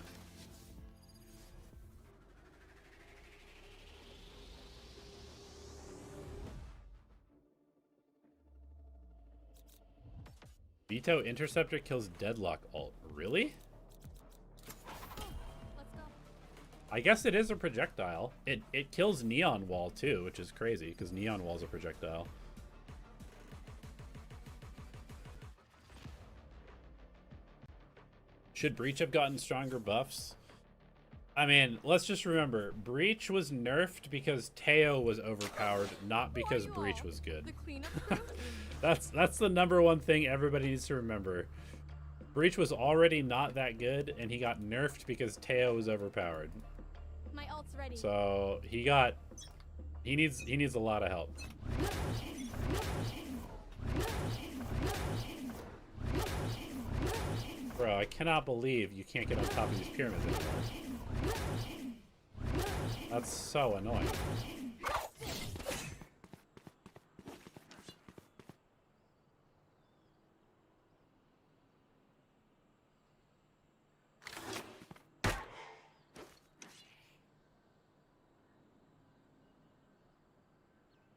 Vito Interceptor kills Deadlock ult. Really? I guess it is a projectile. It kills Neon Wall too, which is crazy because Neon Wall's a projectile. Should Breach have gotten stronger buffs? I mean, let's just remember, Breach was nerfed because Teo was overpowered, not because Breach was good. That's the number one thing everybody needs to remember. Breach was already not that good, and he got nerfed because Teo was overpowered. My ult's ready. So he needs a lot of help. Bro, I cannot believe you can't get on top of these pyramids anymore. That's so annoying.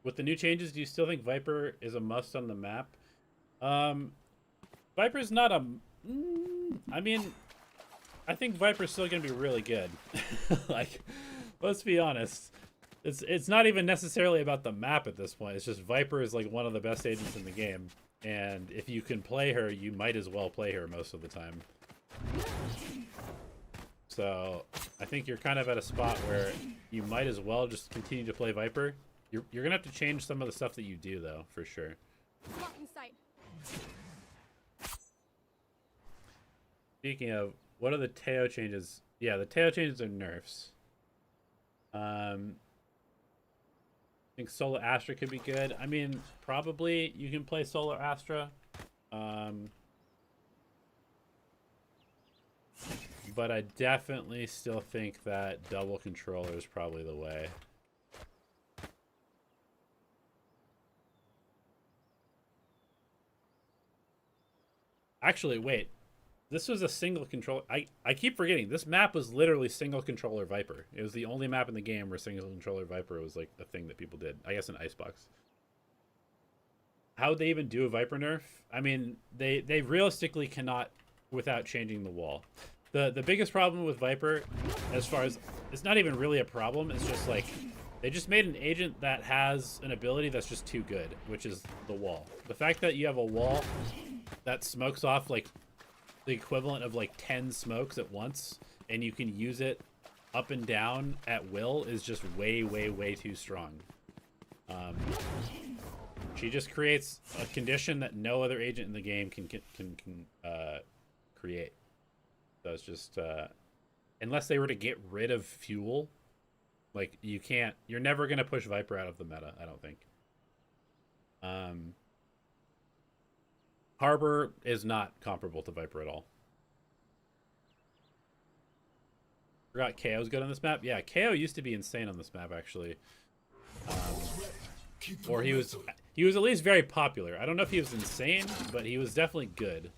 With the new changes, do you still think Viper is a must on the map? Viper's not a... I mean, I think Viper's still going to be really good. Like, let's be honest. It's not even necessarily about the map at this point. It's just Viper is like one of the best agents in the game. And if you can play her, you might as well play her most of the time. So, I think you're kind of at a spot where you might as well just continue to play Viper. You're going to have to change some of the stuff that you do, though, for sure. Blocking sight. Speaking of, what are the Teo changes? Yeah, the Teo changes are nerfs. I think Solar Astra could be good. I mean, probably you can play Solar Astra. But I definitely still think that double controller is probably the way. Actually, wait. This was a single controller. I keep forgetting. This map was literally single controller Viper. It was the only map in the game where single controller Viper was like a thing that people did. I guess in Icebox. How would they even do a Viper nerf? I mean, they realistically cannot without changing the wall. The biggest problem with Viper, as far as... It's not even really a problem. It's just like... They just made an agent that has an ability that's just too good, which is the wall. The fact that you have a wall that smokes off like the equivalent of like 10 smokes at once, and you can use it up and down at will is just way, way, way too strong. She just creates a condition that no other agent in the game can create. So it's just unless they were to get rid of fuel, like you're never gonna push Viper out of the meta, I don't think. Harbor is not comparable to Viper at all. Forgot KO's good on this map. Yeah, KO used to be insane on this map, actually. Or he was at least very popular. I don't know if he was insane, but he was definitely good.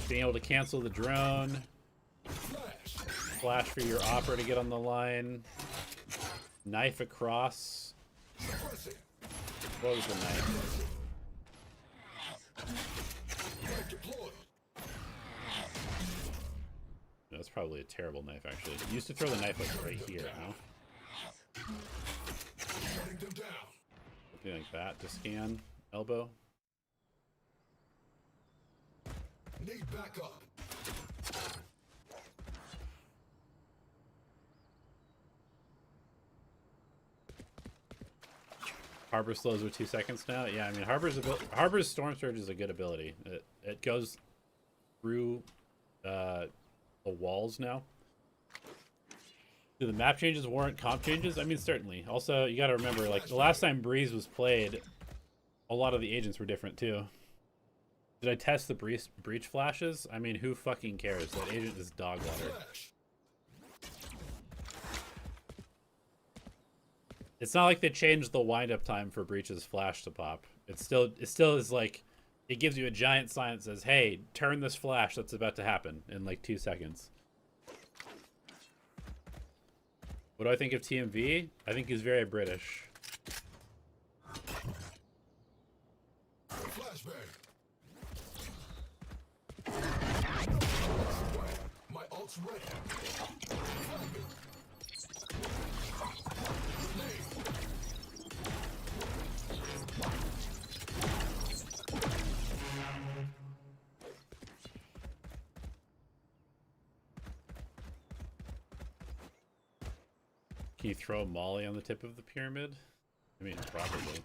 Being able to cancel the drone. Flash for your opera to get on the line. Knife across. What was the knife? That's probably a terrible knife, actually. You used to throw the knife like right here, no? Something like that to scan. Elbow. Need backup. Harbor slows with 2 seconds now. Yeah, I mean Harbor's Storm Surge is a good ability. It goes through the walls now. Do the map changes warrant comp changes? I mean, certainly. Also, you got to remember, like the last time Breeze was played, a lot of the agents were different too. Did I test the breach flashes? I mean, who fucking cares? That agent is dog water. It's not like they changed the wind-up time for Breach's flash to pop. It still is like, it gives you a giant sign that says, hey, turn this flash that's about to happen in like 2 seconds. What do I think of TMV? I think he's very British. My ult's ready. Can you throw a molly on the tip of the pyramid? I mean, probably.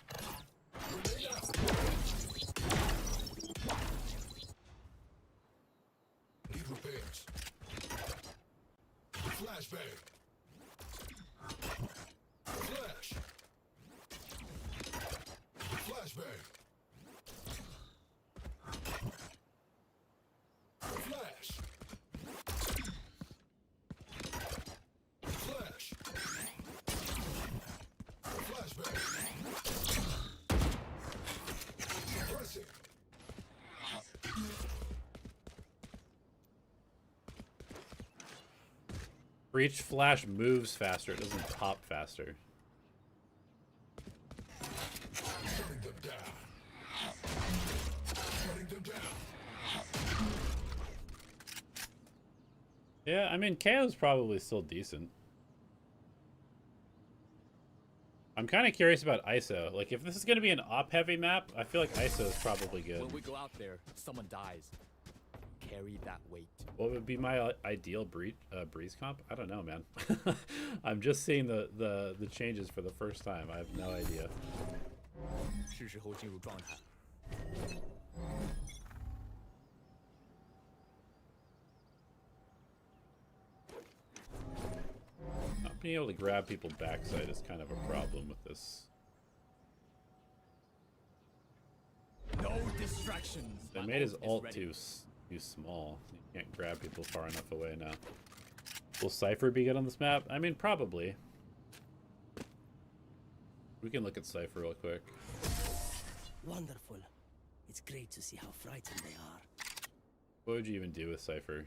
Flashbang. Flash. Flashbang. Flash. Flash. Flashbang. Pressing. Breach flash moves faster. It doesn't pop faster. Shutting them down. Shutting them down. Yeah, I mean, KO's probably still decent. I'm kind of curious about ISO. Like, if this is going to be an op-heavy map, I feel like ISO is probably good. When we go out there, someone dies. Carry that weight. What would be my ideal breeze comp? I don't know, man. I'm just seeing the changes for the first time. I have no idea. 是时候进入状态。 Not being able to grab people backside is kind of a problem with this. No distractions. They My made his ult ult is too small. You can't grab people far enough away now. Will Cypher be good on this map? I mean, probably. We can look at Cypher real quick. Wonderful. It's great to see how frightened they are. What would you even do with Cypher?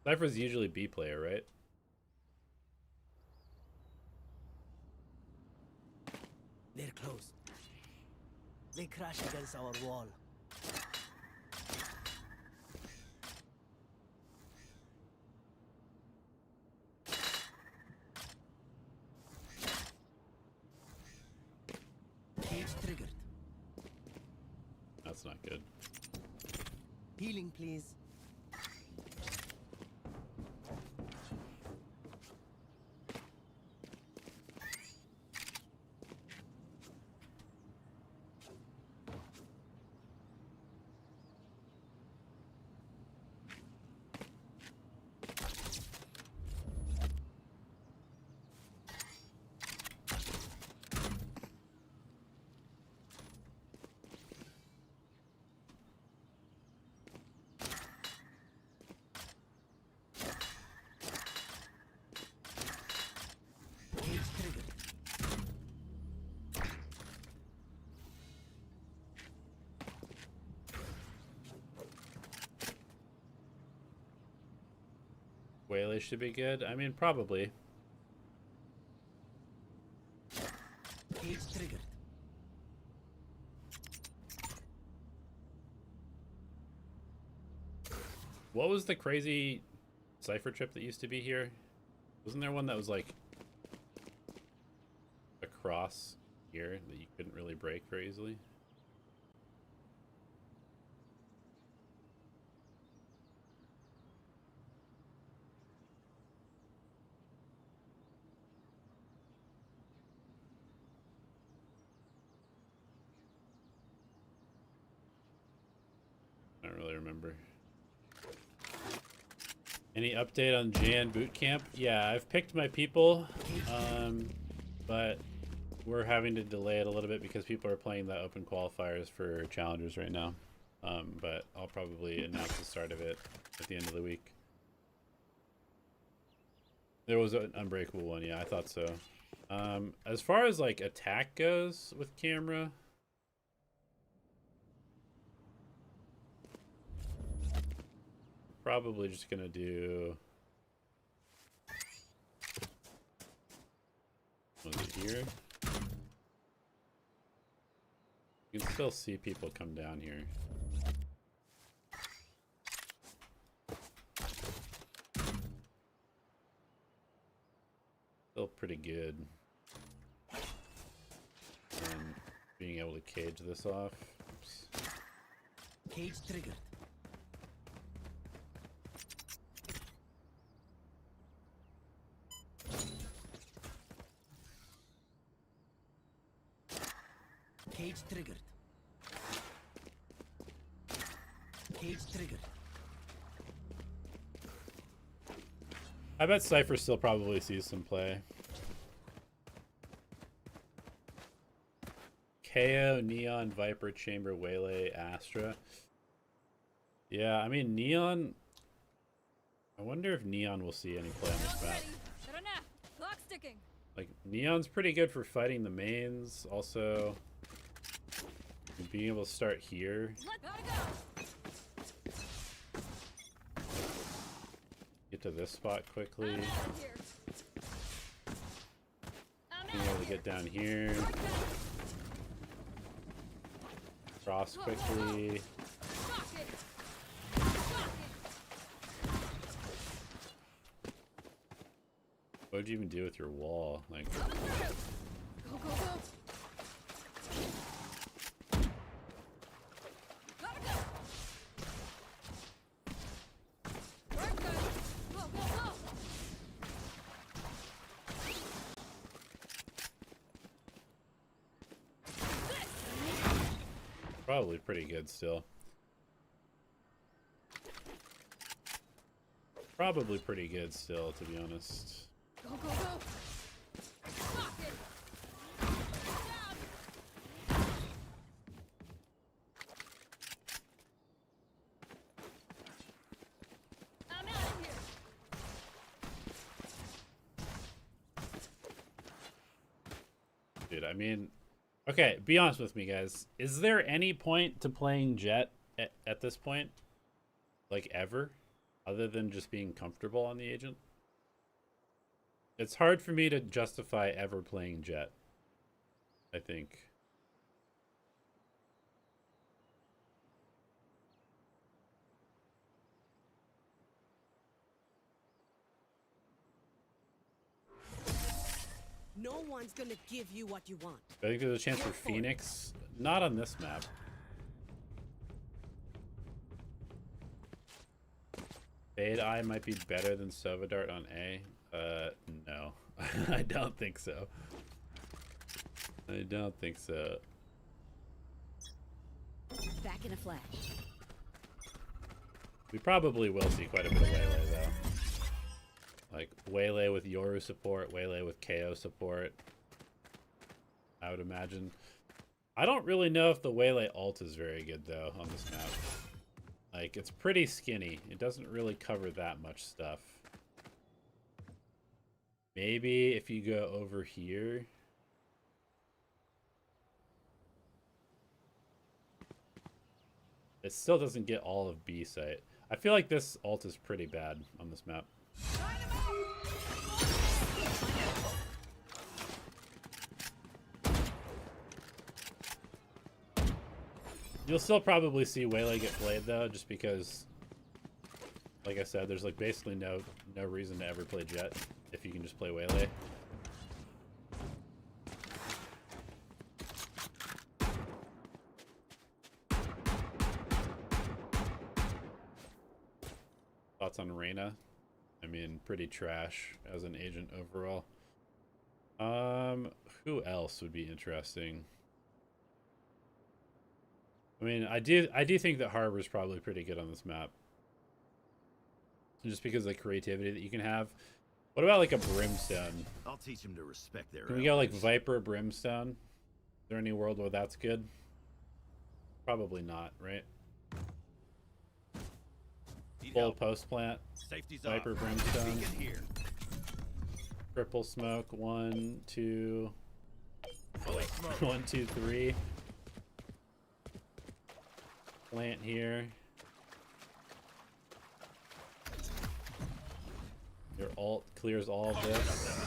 Cypher's usually B player, right? They're close. They crash against our wall. Cage triggered. That's not good. Healing, please. Cage triggered. Waylay should be good. I mean, probably. Cage triggered. What was the crazy Cypher trip that used to be here? Wasn't there one that was like across here that you couldn't really break very easily? I don't really remember. Any update on Jan boot camp? Yeah, I've picked my people, but we're having to delay it a little bit because people are playing the open qualifiers for challengers right now. But I'll probably announce the start of it at the end of the week. There was an unbreakable one, yeah, I thought so. As far as like attack goes with camera, probably just gonna do, was it here? You can still see people come down here. Still pretty good. And being able to cage this off. Oops. Cage triggered. Cage triggered. Cage triggered. I bet Cypher still probably sees some play. KO, Neon, Viper, Chamber, Waylay, Astra. Yeah, I mean, Neon... I wonder if Neon will see any play on this map. Like, Neon's pretty good for fighting the mains. Also, being able to start here. Get to this spot quickly. Being able to get down here. Cross quickly. What would you even do with your wall? Like, Go, go, go. Gotta go. Work good. Go, go, go. probably pretty good still. Probably pretty good still, to be honest. Go, go, go. Lock it. Down. I'm out of here. Dude, I mean, okay, be honest with me, guys. Is there any point to playing Jet at this point? Like, ever? Other than just being comfortable on the agent? It's hard for me to justify ever playing Jet, I think. No one's gonna give you what you want. I think there's a chance for Phoenix. Not on this map. Fade Eye might be better than Sova Dart on A. No. I don't think so. I don't think so. Back in a flash. We probably will see quite a bit of Waylay, though. Like, Waylay with Yoru support, Waylay with KO support. I would imagine. I don't really know if the Waylay ult is very good, though, on this map. Like, it's pretty skinny. It doesn't really cover that much stuff. Maybe if you go over here. It still doesn't get all of B site. I feel like this ult is pretty bad on this map. You'll still probably see Waylay get played though, just because, like I said, there's like basically no reason to ever play Jet if you can just play Waylay. Thoughts on Reyna? I mean, pretty trash as an agent overall. Who else would be interesting? I mean, I do think that Harbor's probably pretty good on this map. Just because of the creativity that you can have. What about like a Brimstone? I'll teach him to respect their Can we go like Viper Brimstone? Is there any world where that's good? Probably not, right? Full post plant. Viper Brimstone. Triple smoke. 1, 2. 1, 2, 3. Plant here. Your ult clears all of this.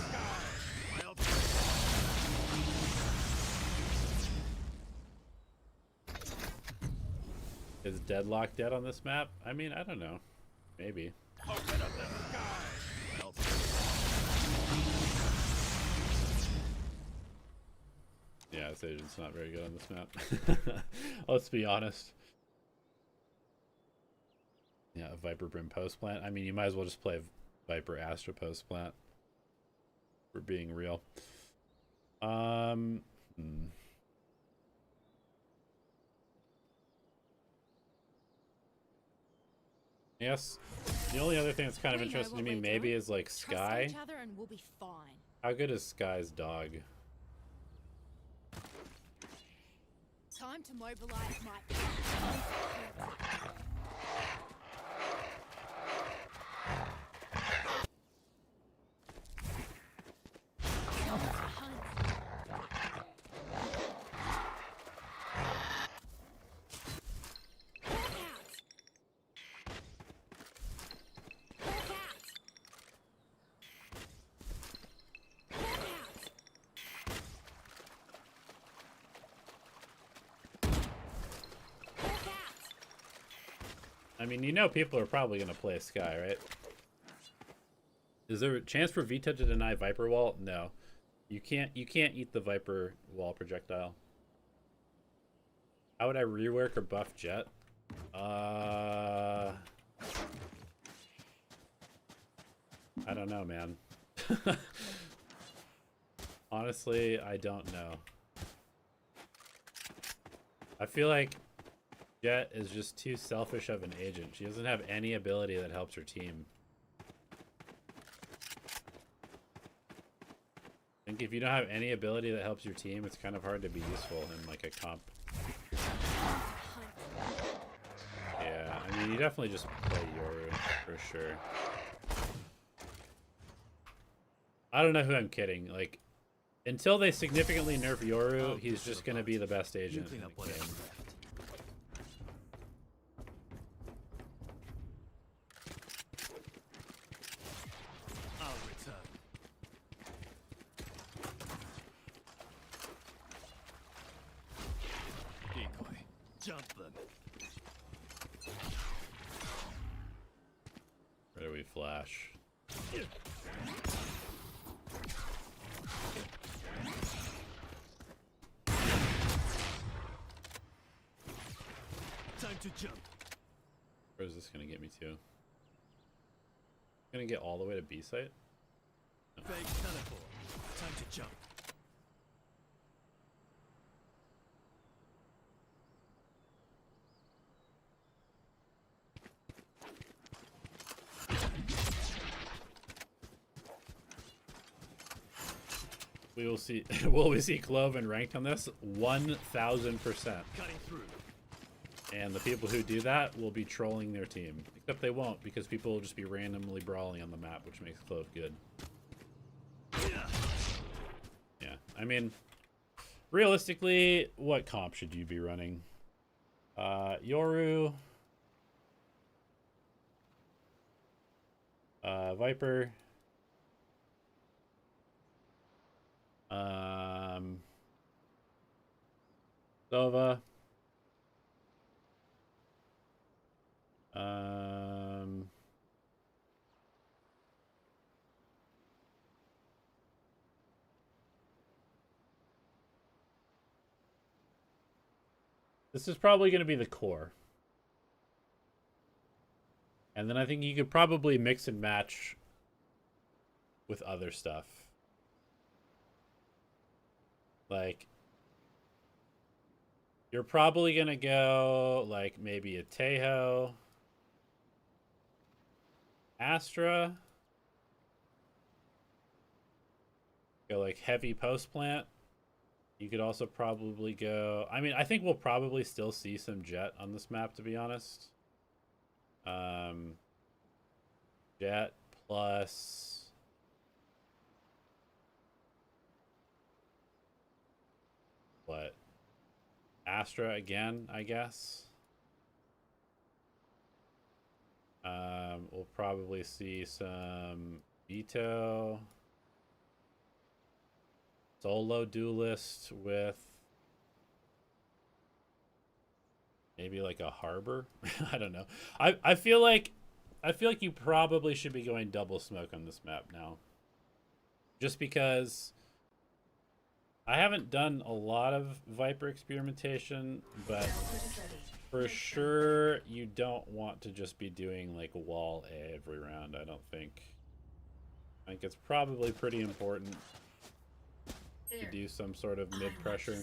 Is Deadlock dead on this map? I mean, I don't know. Maybe. Yeah, this agent's not very good on this map. Let's be honest. Yeah, Viper Brim post plant. I mean, you might as well just play Viper Astra post plant. For being real. Yes. The only other thing that's kind of We know interesting to what me we're maybe doing. is like Trust Sky. each other and we'll be fine. How good is Sky's dog? Time to mobilize my. I mean, you know people are probably gonna play Sky, right? Is there a chance for Vita to deny Viper Wall? No. You can't eat the Viper Wall projectile. How would I rework or buff Jet? I don't know, man. Honestly, I don't know. I feel like Jet is just too selfish of an agent. She doesn't have any ability that helps her team. I think if you don't have any ability that helps your team, it's kind of hard to be useful in like a comp. Yeah, I mean, you definitely just play Yoru for sure. I don't know who I'm kidding. Like, until they significantly nerf Yoru, he's just gonna be the best agent in the game. Jump them. Where do we flash? Time to jump. Where is this gonna get me to? Gonna get all the way to B site? No. Fake teleport. Time to jump. We will see. Will we see Clove and ranked on this? 1,000%. Cutting through. And the people who do that will be trolling their team. Except they won't, because people will just be randomly brawling on the map, which makes Clove good. Yeah, I mean, realistically, what comp should you be running? Yoru. Viper. Sova. This is probably going to be the core. And then I think you could probably mix and match with other stuff. Like, you're probably going to go, like, maybe a Tejo. Astra. Go, like, heavy post plant. You could also probably go... I mean, I think we'll probably still see some Jet on this map, to be honest. Jet plus... what? Astra again, I guess. We'll probably see some Vito. Solo duelist with maybe like a harbor. I don't know. I feel like you probably should be going double smoke on this map now. Just because I haven't done a lot of Viper experimentation, but for sure you don't want to just be doing like wall A every round, I don't think. I think it's probably pretty important to do some sort of mid-pressure.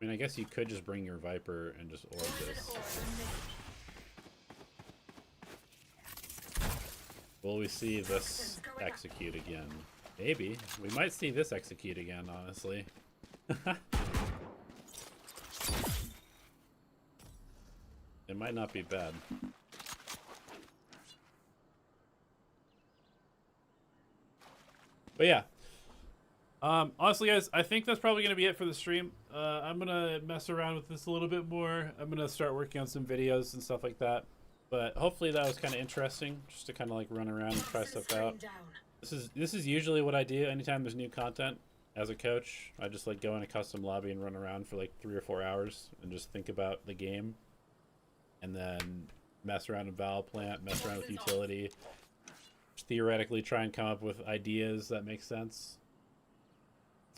mean, I guess you could just bring your Viper and just orb this. Will we see this execute again? Maybe. We might see this execute again, honestly. It might not be bad. But yeah. Honestly, guys, I think that's probably going to be it for the stream. I'm going to mess around with this a little bit more. I'm going to start working on some videos and stuff like that. But hopefully that was kind of interesting, just to kind of like run around and try stuff out. This is usually what I do anytime there's new content. As a coach, I just like go in a custom lobby and run around for like 3 or 4 hours and just think about the game. And then mess around with Val Plant, mess around with utility. Just theoretically try and come up with ideas that make sense.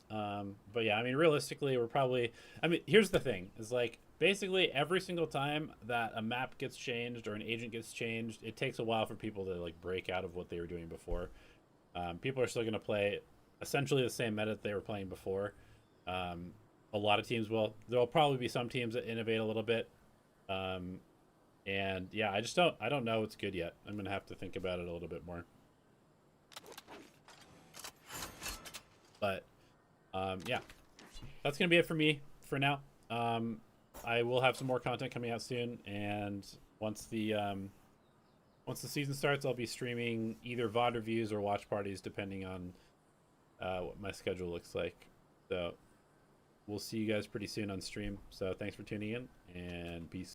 But yeah, I mean, realistically, we're probably... I mean, here's the thing. Is like, basically every single time that a map gets changed or an agent gets changed, it takes a while for people to like break out of what they were doing before. People are still going to play essentially the same meta that they were playing before. A lot of teams will. There'll probably be some teams that innovate a little bit. And yeah, I don't know what's good yet. I'm going to have to think about it a little bit more. But yeah, that's going to be it for me for now. I will have some more content coming out soon, and once the season starts, I'll be streaming either VOD reviews or watch parties, depending on what my schedule looks like. So we'll see you guys pretty soon on stream. So thanks for tuning in, and peace.